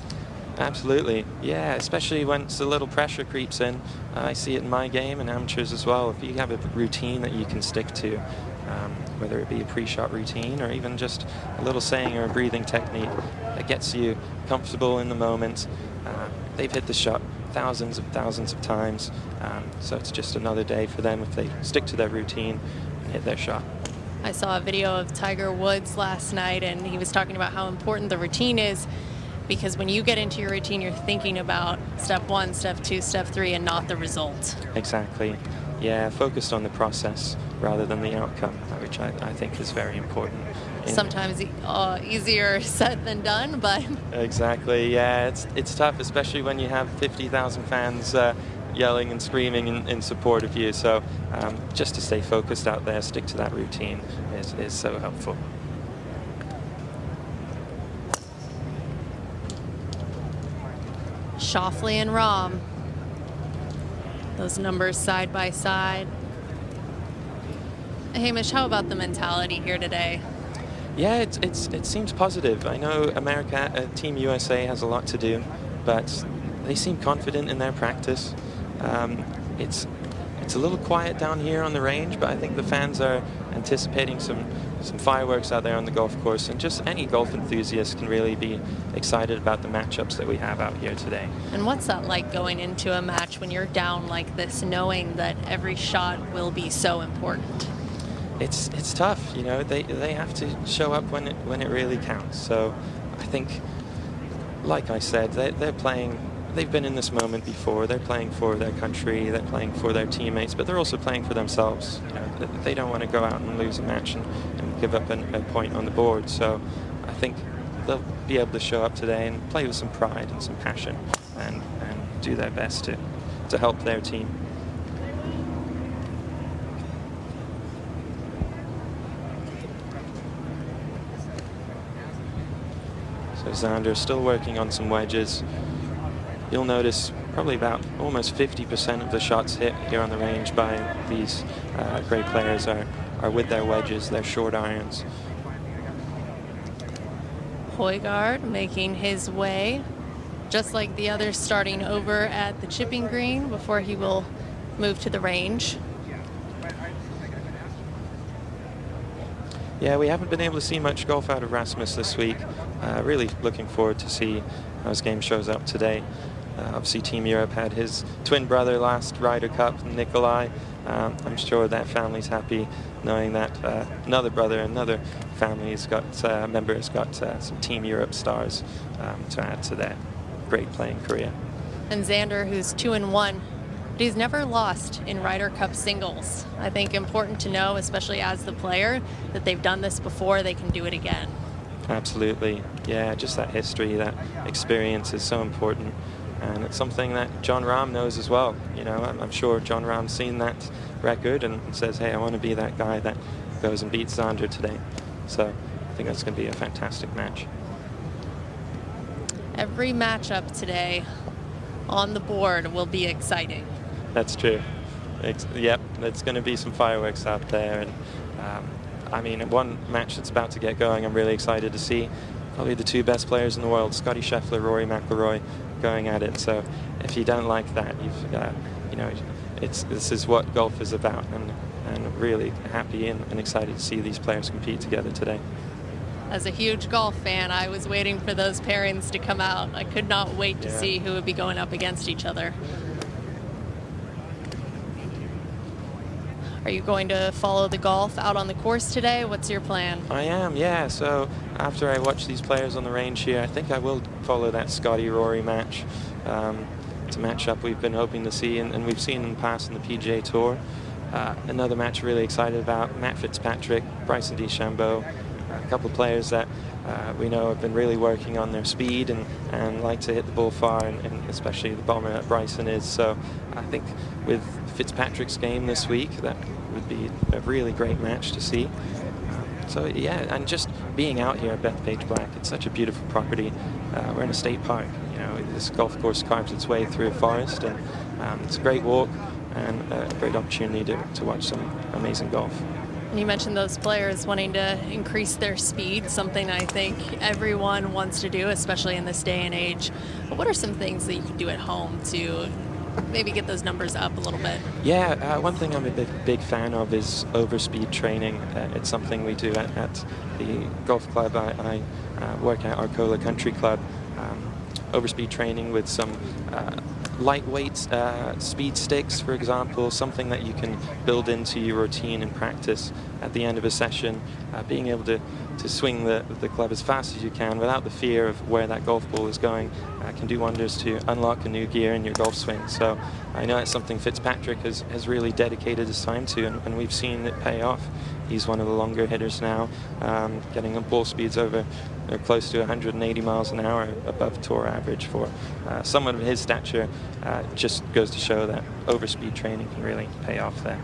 Absolutely, yeah, especially once a little pressure creeps in. I see it in my game and amateurs as well. If you have a routine that you can stick to, whether it be a pre-shot routine or even just a little saying or a breathing technique that gets you comfortable in the moment. They've hit the shot thousands of times, so it's just another day for them if they stick to their routine and hit their shot. I saw a video of Tiger Woods last night, and he was talking about how important the routine is. because when you get into your routine, you're thinking about step 1, step 2, step 3, and not the result. Exactly. Yeah, focused on the process rather than the outcome, which I think is very important. Sometimes easier said than done, but... Exactly, yeah, it's tough, especially when you have 50,000 fans yelling and screaming in support of you. So just to stay focused out there, stick to that routine is so helpful. Scheffler and Rahm. Those numbers side by side. Hamish, how about the mentality here today? Yeah, it seems positive. I know America, Team USA has a lot to do, but they seem confident in their practice. It's a little quiet down here on the range, but I think the fans are anticipating some fireworks out there on the golf course, and just any golf enthusiast can really be excited about the matchups that we have out here today. And what's that like going into a match when you're down like this, knowing that every shot will be so important? It's tough, you know. They have to show up when it really counts. So I think, like I said, they're playing. They've been in this moment before. They're playing for their country. They're playing for their teammates, but they're also playing for themselves. You know, they don't want to go out and lose a match and give up a point on the board. So I think they'll be able to show up today and play with some pride and some passion, and do their best to help their team. So Xander still working on some wedges. You'll notice probably about almost 50% of the shots hit here on the range by these great players are with their wedges, their short irons. Højgaard making his way, just like the others, starting over at the chipping green before he will move to the range. Yeah, we haven't been able to see much golf out of Rasmus this week. Really looking forward to see how his game shows up today. Obviously, Team Europe had his twin brother last Ryder Cup, Nikolai. I'm sure that family's happy knowing that another brother, another family's got member has got some Team Europe stars to add to their great playing career. And Xander, who's 2-1, but he's never lost in Ryder Cup singles. I think important to know, especially as the player, that they've done this before, they can do it again. Absolutely, yeah, just that history, that experience is so important. And it's something that Jon Rahm knows as well. You know, I'm sure Jon Rahm's seen that record and says, hey, I want to be that guy that goes and beats Xander today. So I think that's going to be a fantastic match. Every matchup today on the board will be exciting. That's true. Yep, there's going to be some fireworks out there. And I mean, one match that's about to get going, I'm really excited to see. Probably the two best players in the world, Scottie Scheffler, Rory McIlroy, going at it. So if you don't like that, you know, this is what golf is about, and really happy and excited to see these players compete together today. As a huge golf fan, I was waiting for those pairings to come out. I could not wait to see who would be going up against each other. Are you going to follow the golf out on the course today? What's your plan? I am, yeah. So after I watch these players on the range here, I think I will follow that Scottie-Rory match. It's a matchup we've been hoping to see, and we've seen in the past in the PGA Tour. Another match really excited about, Matt Fitzpatrick, Bryson DeChambeau, a couple of players that we know have been really working on their speed and like to hit the ball far, and especially the bomber that Bryson is. So I think with Fitzpatrick's game this week, that would be a really great match to see. So yeah, and just being out here at Bethpage Black, it's such a beautiful property. We're in a state park. You know, this golf course carves its way through a forest, and it's a great walk and a great opportunity to watch some amazing golf. And you mentioned those players wanting to increase their speed, something I think everyone wants to do, especially in this day and age. But what are some things that you can do at home to maybe get those numbers up a little bit? Yeah, one thing I'm a big fan of is overspeed training. It's something we do at the golf club I work at, Arcola Country Club. Overspeed training with some lightweight speed sticks, for example, something that you can build into your routine and practice at the end of a session, being able to swing the club as fast as you can without the fear of where that golf ball is going can do wonders to unlock a new gear in your golf swing. So I know it's something Fitzpatrick has really dedicated his time to, and we've seen it pay off. He's one of the longer hitters now, getting ball speeds over close to 180 miles an hour above tour average for someone of his stature. Just goes to show that overspeed training can really pay off there.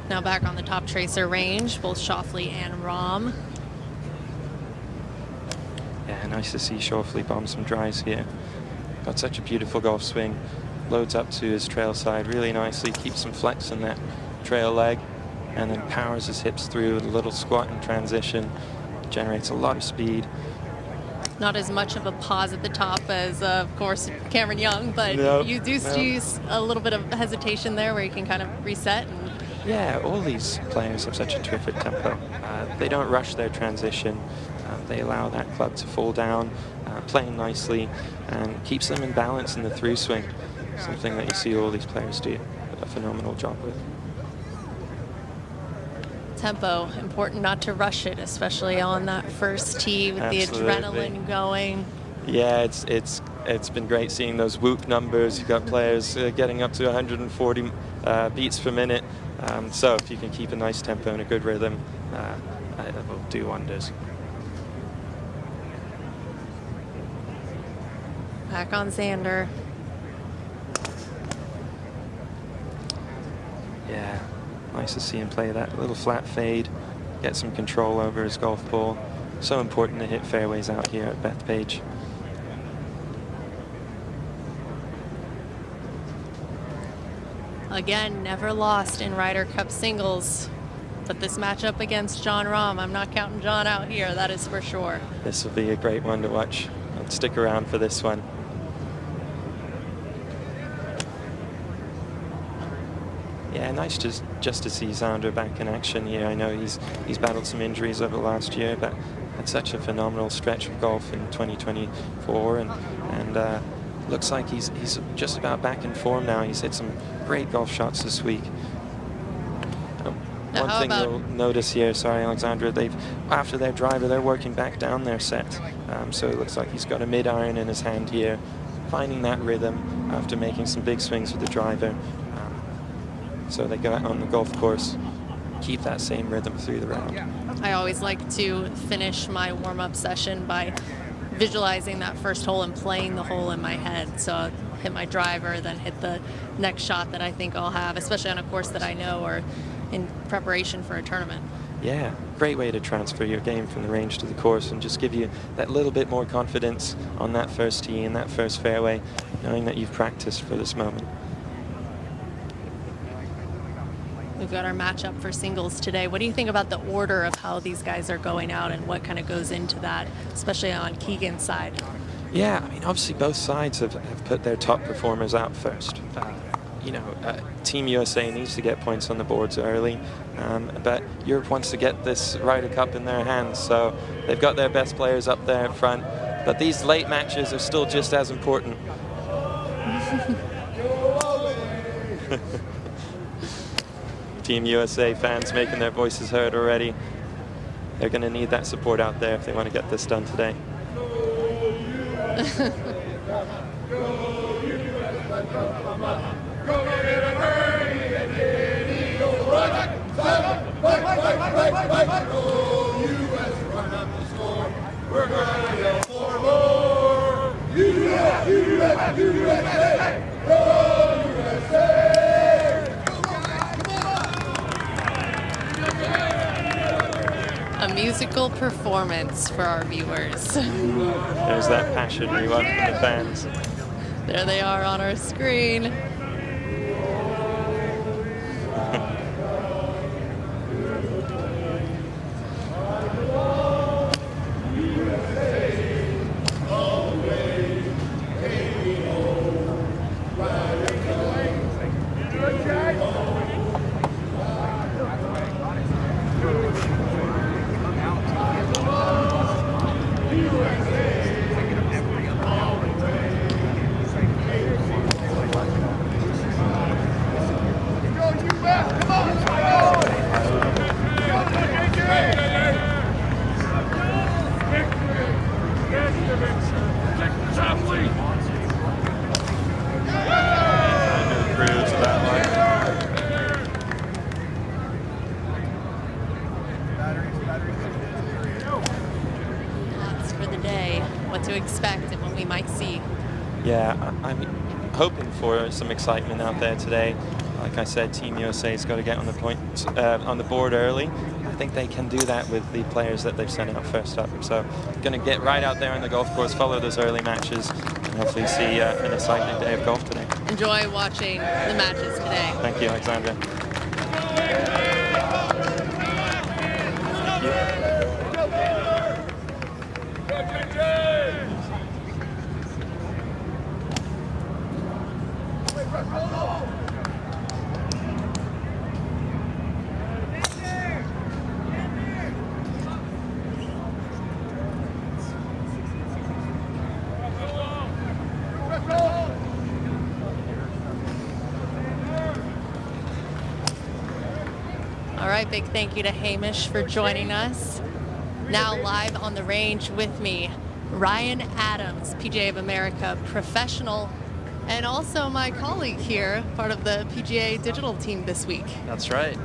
Now back on the top tracer range, both Scheffler and Rahm. Yeah, nice to see Scheffler bomb some drives here. Got such a beautiful golf swing. Loads up to his trail side really nicely, keeps some flex in that trail leg, and then powers his hips through with a little squat and transition. Generates a lot of speed. Not as much of a pause at the top as, of course, Cameron Young, but you do see a little bit of hesitation there where you can kind of reset. And yeah, all these players have such a terrific tempo. They don't rush their transition. They allow that club to fall down, playing nicely, and keeps them in balance in the through swing. Something that you see all these players do a phenomenal job with. Tempo, important not to rush it, especially on that first tee with the adrenaline going. Yeah, it's been great seeing those whoop numbers. You've got players getting up to 140 beats per minute. So if you can keep a nice tempo and a good rhythm, it will do wonders. Back on Xander. Yeah, nice to see him play that little flat fade, get some control over his golf ball. So important to hit fairways out here at Bethpage. Again, never lost in Ryder Cup singles. But this matchup against Jon Rahm, I'm not counting Jon out here, that is for sure. This will be a great one to watch. I'll stick around for this one. Yeah, nice just to see Xander back in action here. I know he's battled some injuries over the last year, but had such a phenomenal stretch of golf in 2024, and looks like he's just about back in form now. He's hit some great golf shots this week. One thing you'll notice here, sorry Alexandra, after their driver they're working back down their set. So it looks like he's got a mid-iron in his hand here, finding that rhythm after making some big swings with the driver. So they go out on the golf course, keep that same rhythm through the round. I always like to finish my warm-up session by visualizing that first hole and playing the hole in my head. So I'll hit my driver, then hit the next shot that I think I'll have, especially on a course that I know or in preparation for a tournament. Yeah, great way to transfer your game from the range to the course and just give you that little bit more confidence on that first tee and that first fairway, knowing that you've practiced for this moment. We've got our matchup for singles today. What do you think about the order of how these guys are going out and what kind of goes into that, especially on Keegan's side? Yeah, I mean, obviously both sides have put their top performers out first. You know, Team USA needs to get points on the boards early, but Europe wants to get this Ryder Cup in their hands, so they've got their best players up there in front. But these late matches are still just as important. Team USA fans making their voices heard already. They're going to need that support out there if they want to get this done today. A musical performance for our viewers. There's that passion we want from the fans. There they are on our screen. to expect and what we might see. Yeah, I'm hoping for some excitement out there today. Like I said, Team USA's got to get on the board early. I think they can do that with the players that they've sent out first up. So, going to get right out there on the golf course, follow those early matches, and hopefully see an exciting day of golf today. Enjoy watching the matches today. Thank you, Alexandra. All right, big thank you to Hamish for joining us. Now live on the range with me, Ryan Adams, PGA of America professional, and also my colleague here, part of the PGA digital team this week. That's right,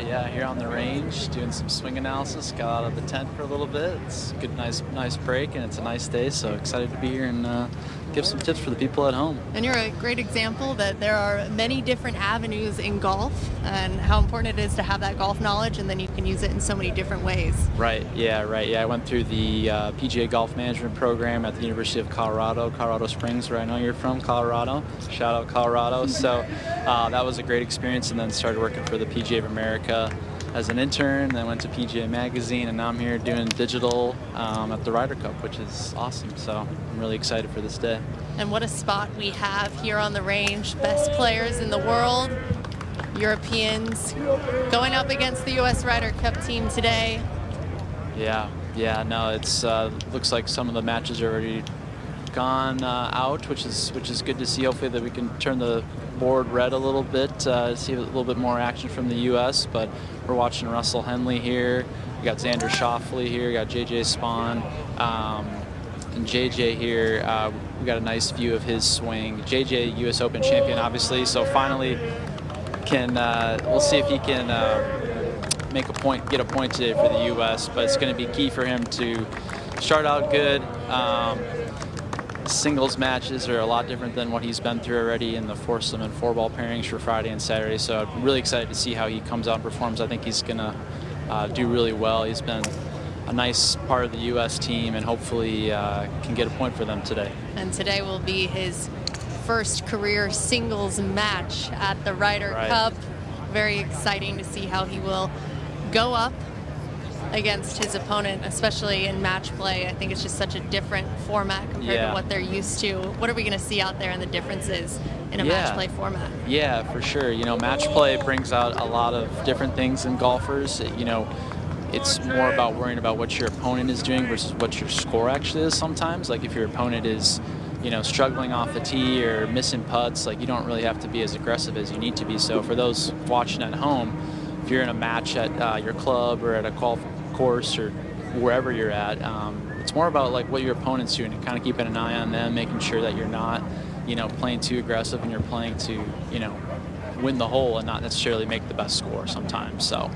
yeah, here on the range, doing some swing analysis, got out of the tent for a little bit. It's a good, nice break, and it's a nice day, so excited to be here and give some tips for the people at home. And you're a great example that there are many different avenues in golf and how important it is to have that golf knowledge, and then you can use it in so many different ways. Right, yeah, I went through the PGA Golf Management Program at the University of Colorado Springs, where I know you're from, Colorado. Shout out Colorado. So that was a great experience, and then started working for the PGA of America as an intern, then went to PGA Magazine, and now I'm here doing digital at the Ryder Cup, which is awesome. So I'm really excited for this day. And what a spot we have here on the range. Best players in the world, Europeans, going up against the U.S. Ryder Cup team today. Yeah, no, it's looks like some of the matches are already gone out, which is good to see. Hopefully that we can turn the board red a little bit, see a little bit more action from the U.S., but we're watching Russell Henley here. We got Xander Schauffele here. We got JJ Spaun. And JJ here, we got a nice view of his swing. JJ, U.S. Open champion, obviously, so finally we'll see if he can get a point today for the U.S., but it's going to be key for him to start out good. Singles matches are a lot different than what he's been through already in the foursome and four-ball pairings for Friday and Saturday, so I'm really excited to see how he comes out and performs. I think he's going to do really well. He's been a nice part of the U.S. team, and hopefully can get a point for them today. And today will be his first career singles match at the Ryder Cup. Very exciting to see how he will go up against his opponent, especially in match play. I think it's just such a different format compared to what they're used to. What are we going to see out there in the differences in a match play format? Yeah, for sure. You know, match play brings out a lot of different things in golfers. You know, it's more about worrying about what your opponent is doing versus what your score actually is sometimes. Like if your opponent is, you know, struggling off the tee or missing putts, like you don't really have to be as aggressive as you need to be. So for those watching at home, if you're in a match at your club or at a golf course or wherever you're at, it's more about like what your opponent's doing and kind of keeping an eye on them, making sure that you're not, you know, playing too aggressive and you're playing to, you know, win the hole and not necessarily make the best score sometimes. So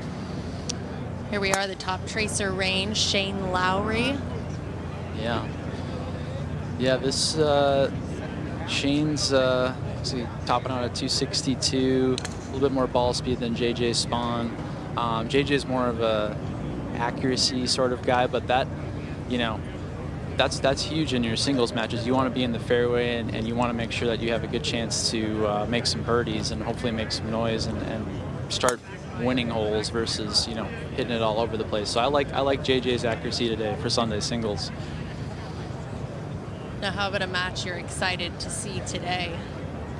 here we are, the top tracer range, Shane Lowry. Yeah, this Shane's topping out at 262, a little bit more ball speed than JJ Spaun. JJ's more of a accuracy sort of guy, but that, you know, that's huge in your singles matches. You want to be in the fairway, and you want to make sure that you have a good chance to make some birdies and hopefully make some noise and start winning holes versus, you know, hitting it all over the place. So I like JJ's accuracy today for Sunday singles. Now, how about a match you're excited to see today?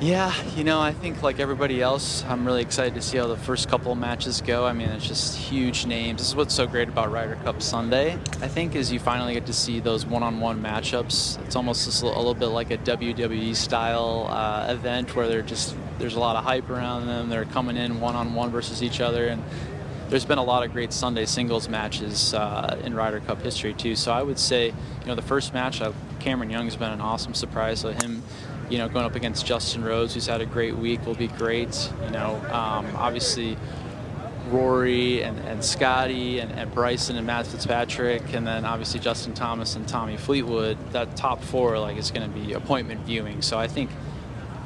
Yeah, you know, I think like everybody else, I'm really excited to see how the first couple of matches go. I mean, it's just huge names. This is what's so great about Ryder Cup Sunday, I think, is you finally get to see those one-on-one matchups. It's almost just a little bit like a WWE style event where there's a lot of hype around them. They're coming in one-on-one versus each other, and there's been a lot of great Sunday singles matches in Ryder Cup history too. So I would say, you know, the first match, Cameron Young's been an awesome surprise. So him, you know, going up against Justin Rose, who's had a great week, will be great. You know, obviously Rory and Scottie and Bryson and Matt Fitzpatrick, and then obviously Justin Thomas and Tommy Fleetwood, that top 4 like is going to be appointment viewing. So I think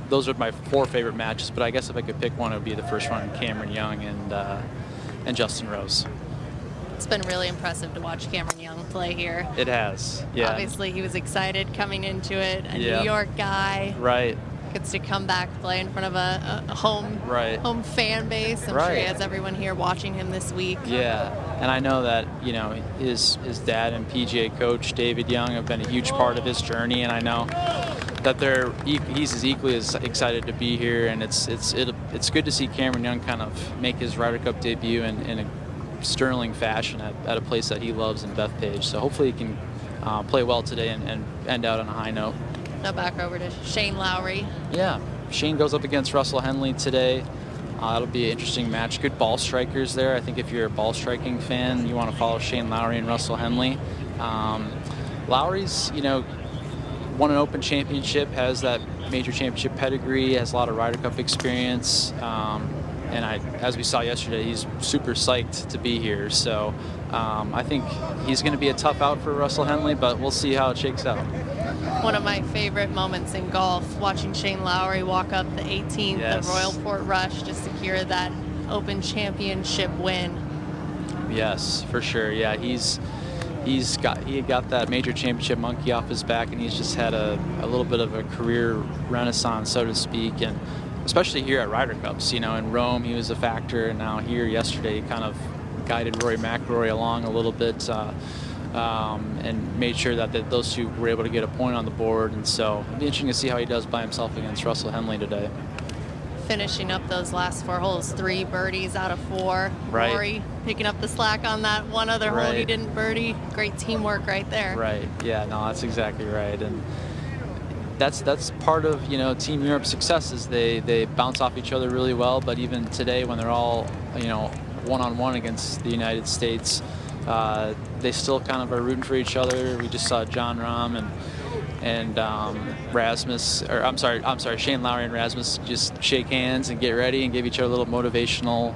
those are my 4 favorite matches, but I guess if I could pick one, it would be the first one, Cameron Young and Justin Rose. It's been really impressive to watch Cameron Young play here. It has, yeah. Obviously, he was excited coming into it. A Yeah. New York guy. Right. Gets to come back, play in front of a home fan base. I'm sure Right. he has everyone here watching him this week. Yeah, and I know that, you know, his dad and PGA coach David Young have been a huge part of his journey, and I know that he's as equally as excited to be here, and it's good to see Cameron Young kind of make his Ryder Cup debut in a sterling fashion at a place that he loves in Bethpage. So hopefully he can play well today and end out on a high note. Now back over to Shane Lowry. Yeah, Shane goes up against Russell Henley today. That'll be an interesting match. Good ball strikers there. I think if you're a ball striking fan, you want to follow Shane Lowry and Russell Henley. Lowry's, you know, won an Open Championship, has that major championship pedigree, has a lot of Ryder Cup experience. And as we saw yesterday, he's super psyched to be here. So I think he's going to be a tough out for Russell Henley, but we'll see how it shakes out. One of my favorite moments in golf, watching Shane Lowry walk up the 18th of Royal Portrush to secure that Open Championship win. Yes, for sure. Yeah, he got that major championship monkey off his back, and he's just had a little bit of a career renaissance, so to speak, and especially here at Ryder Cups. You know, in Rome he was a factor, and now here yesterday he kind of guided Rory McIlroy along a little bit and made sure that those two were able to get a point on the board. And so it'll be interesting to see how he does by himself against Russell Henley today. Finishing up those last 4 holes, 3 birdies out of 4. Right. Rory picking up the slack on that one other hole he didn't birdie. Great teamwork right there. Right. Yeah. No, that's exactly right. And that's part of, you know, Team Europe's success is they bounce off each other really well. But even today, when they're all, you know, one-on-one against the United States, they still kind of are rooting for each other. We just saw John Rahm and Rasmus, or I'm sorry, Shane Lowry and Rasmus just shake hands and get ready and give each other a little motivational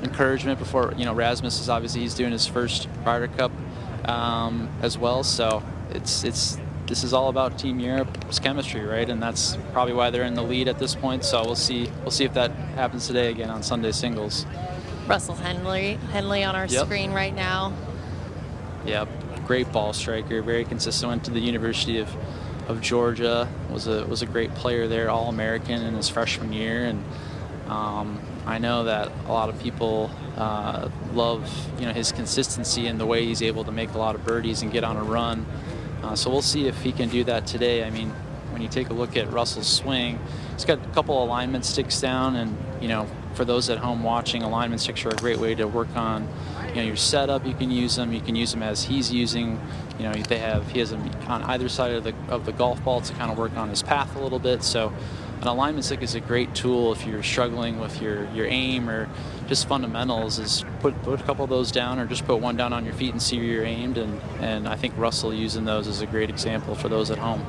encouragement before, you know, Rasmus is obviously he's doing his first Ryder Cup as well. So this is all about Team Europe's chemistry, right? And that's probably why they're in the lead at this point. So we'll see if that happens today again on Sunday singles. Russell Henley on our screen right now. Yep, great ball striker, very consistent. Went to the University of Georgia. Was a great player there, All-American in his freshman year, and I know that a lot of people love, you know, his consistency and the way he's able to make a lot of birdies and get on a run. So we'll see if he can do that today. I mean, when you take a look at Russell's swing, he's got a couple alignment sticks down, and you know, for those at home watching, alignment sticks are a great way to work on, you know, your setup. You can use them as he's using. You know, he has them on either side of the golf ball to kind of work on his path a little bit. So an alignment stick is a great tool if you're struggling with your aim or just fundamentals. Is put a couple of those down, or just put one down on your feet and see where you're aimed. And I think Russell using those is a great example for those at home.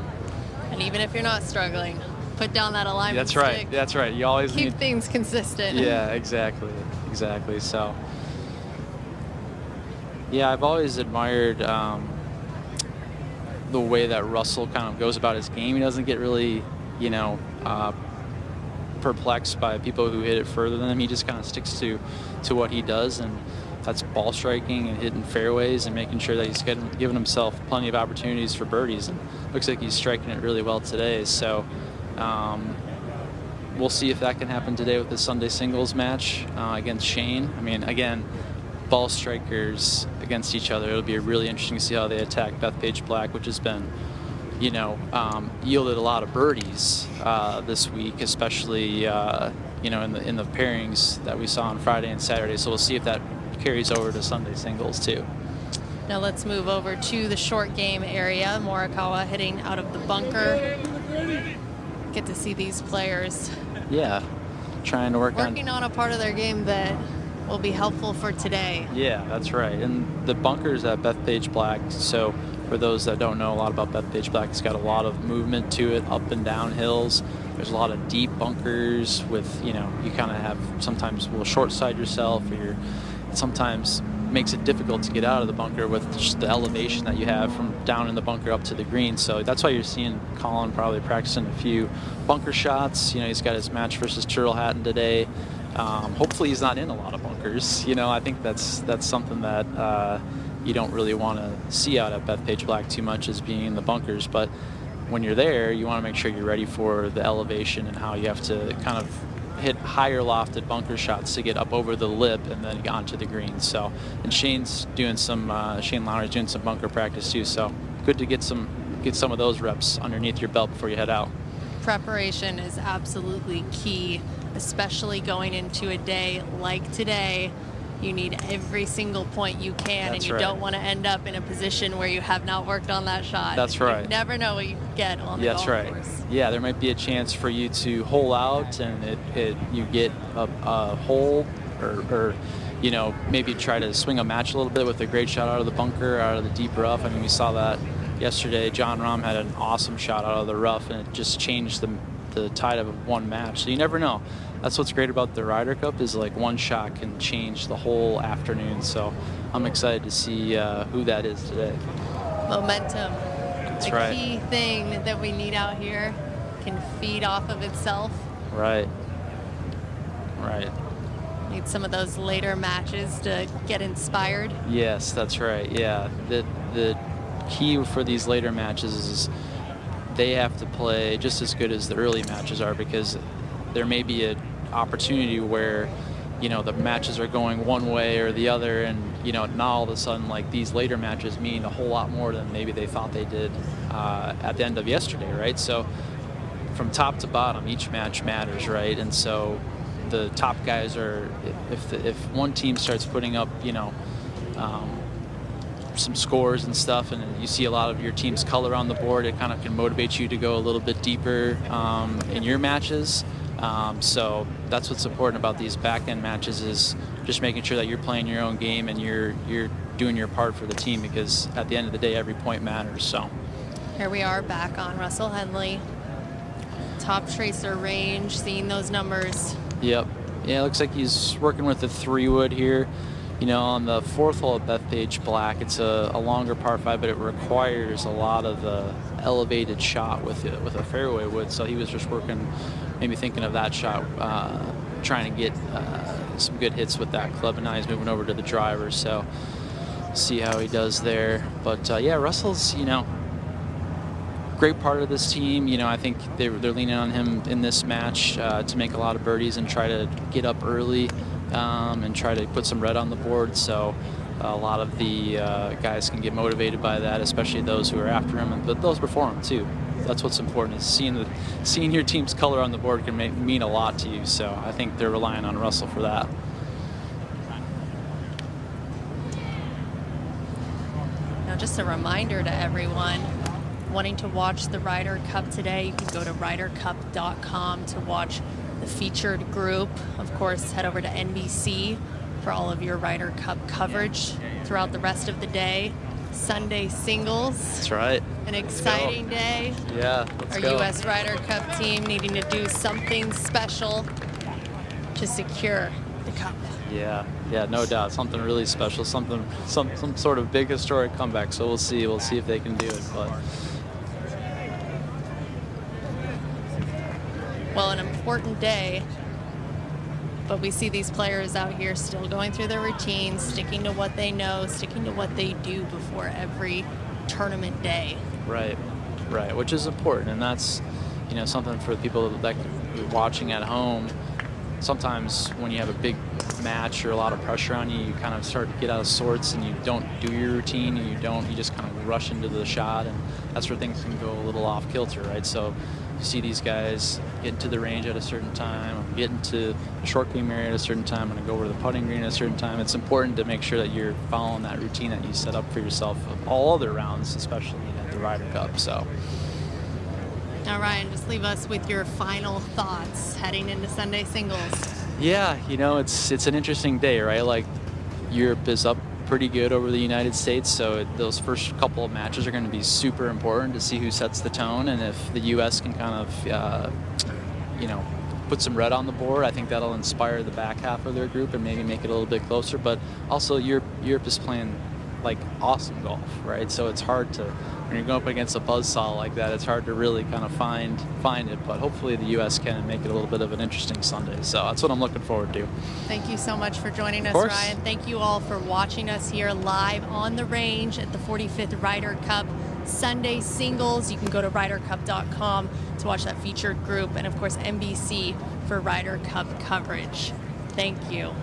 And even if you're not struggling, put down that alignment stick. That's right. That's right. You always keep things consistent. Yeah, exactly. So, yeah, I've always admired the way that Russell kind of goes about his game. He doesn't get really, you know, perplexed by people who hit it further than him. He just kind of sticks to what he does, and that's ball striking and hitting fairways and making sure that he's giving himself plenty of opportunities for birdies. And looks like he's striking it really well today. So we'll see if that can happen today with the Sunday singles match against Shane. I mean, again, ball strikers against each other. It'll be really interesting to see how they attack Bethpage Black, which has been, you know, yielded a lot of birdies this week, especially you know, in the pairings that we saw on Friday and Saturday. So we'll see if that carries over to Sunday singles too. Now let's move over to the short game area. Morikawa hitting out of the bunker. Get to see these players. Yeah, trying to working on a part of their game that will be helpful for today. Yeah, that's right. And the bunkers at Bethpage Black, so for those that don't know a lot about Bethpage Black, it's got a lot of movement to it, up and down hills. There's a lot of deep bunkers with, you kind of have sometimes will short side yourself, or it sometimes makes it difficult to get out of the bunker with just the elevation that you have from down in the bunker up to the green. So that's why you're seeing Colin probably practicing a few bunker shots. He's got his match versus Turtle Hatton today. Hopefully he's not in a lot of bunkers. I think that's something that you don't really want to see out at Bethpage Black too much, is being in the bunkers. But when you're there, you want to make sure you're ready for the elevation and how you have to kind of hit higher lofted bunker shots to get up over the lip and then onto the green. So, and Shane Lowry's doing some bunker practice too. So good to get some of those reps underneath your belt before you head out. Preparation is absolutely key, especially going into a day like today. You need every single point you can, and you don't want to end up in a position where you have not worked on that shot. That's right. You never know what you get on the golf course. Yeah, there might be a chance for you to hole out, and you get a hole, or maybe try to swing a match a little bit with a great shot out of the bunker, out of the deep rough. I mean, we saw that yesterday. John Rahm had an awesome shot out of the rough, and it just changed the tide of one match. So you never know. That's what's great about the Ryder Cup, is like one shot can change the whole afternoon. So I'm excited to see who that is today. Momentum. That's the key thing that we need out here can feed off of itself. Right. Need some of those later matches to get inspired. Yes, that's right. Yeah, the key for these later matches is they have to play just as good as the early matches are, because there may be an opportunity where the matches are going one way or the other, and now all of a sudden, like, these later matches mean a whole lot more than maybe they thought they did at the end of yesterday, right? So from top to bottom, each match matters, right? And so the top guys are, if one team starts putting up some scores and stuff, and you see a lot of your team's color on the board, it kind of can motivate you to go a little bit deeper in your matches. So that's what's important about these back-end matches, is just making sure that you're playing your own game and you're doing your part for the team, because at the end of the day, every point matters. So here we are back on Russell Henley. Top tracer range, seeing those numbers. Yep. Yeah, it looks like he's working with the 3-wood here. On the 4th hole at Bethpage Black, it's a longer par 5, but it requires a lot of the elevated shot with a fairway wood. So he was just working, maybe thinking of that shot, trying to get some good hits with that club, and now he's moving over to the driver. So see how he does there. But yeah, Russell's great part of this team. I think they're leaning on him in this match to make a lot of birdies and try to get up early. And try to put some red on the board, so a lot of the guys can get motivated by that, especially those who are after him, but those before him too. That's what's important, is seeing your team's color on the board can mean a lot to you. So I think they're relying on Russell for that. Now, just a reminder to everyone wanting to watch the Ryder Cup today, you can go to rydercup.com to watch the featured group. Of course, head over to NBC for all of your Ryder Cup coverage throughout the rest of the day. Sunday singles. That's right. An exciting day. Yeah, Our U.S. Ryder Cup team needing to do something special to secure the cup. Yeah, no doubt. Something really special, some sort of big historic comeback. So we'll see if they can do it. But well, an important day, but we see these players out here still going through their routines, sticking to what they know, sticking to what they do before every tournament day. Right, which is important, and that's something for the people that are watching at home. Sometimes when you have a big match or a lot of pressure on you, you kind of start to get out of sorts, and you don't do your routine, and you just kind of rush into the shot, and that's where things can go a little off kilter, right? So you see these guys get into the range at a certain time, get into the short game area at a certain time, and go over to the putting green at a certain time. It's important to make sure that you're following that routine that you set up for yourself all other rounds, especially at the Ryder Cup. So. Now, Ryan, just leave us with your final thoughts heading into Sunday singles. Yeah, it's an interesting day, right? Like, Europe is up pretty good over the United States, so those first couple of matches are going to be super important to see who sets the tone, and if the U.S. can kind of you know, put some red on the board. I think that'll inspire the back half of their group and maybe make it a little bit closer. But also, Europe is playing like awesome golf, right? So it's hard to, when you're going up against a buzzsaw like that, it's hard to really kind of find it. But hopefully the U.S. can make it a little bit of an interesting Sunday. So that's what I'm looking forward to. Thank you so much for joining us, Ryan. Thank you all for watching us here live on the range at the 45th Ryder Cup Sunday singles. You can go to RyderCup.com to watch that featured group, and of course NBC for Ryder Cup coverage. Thank you.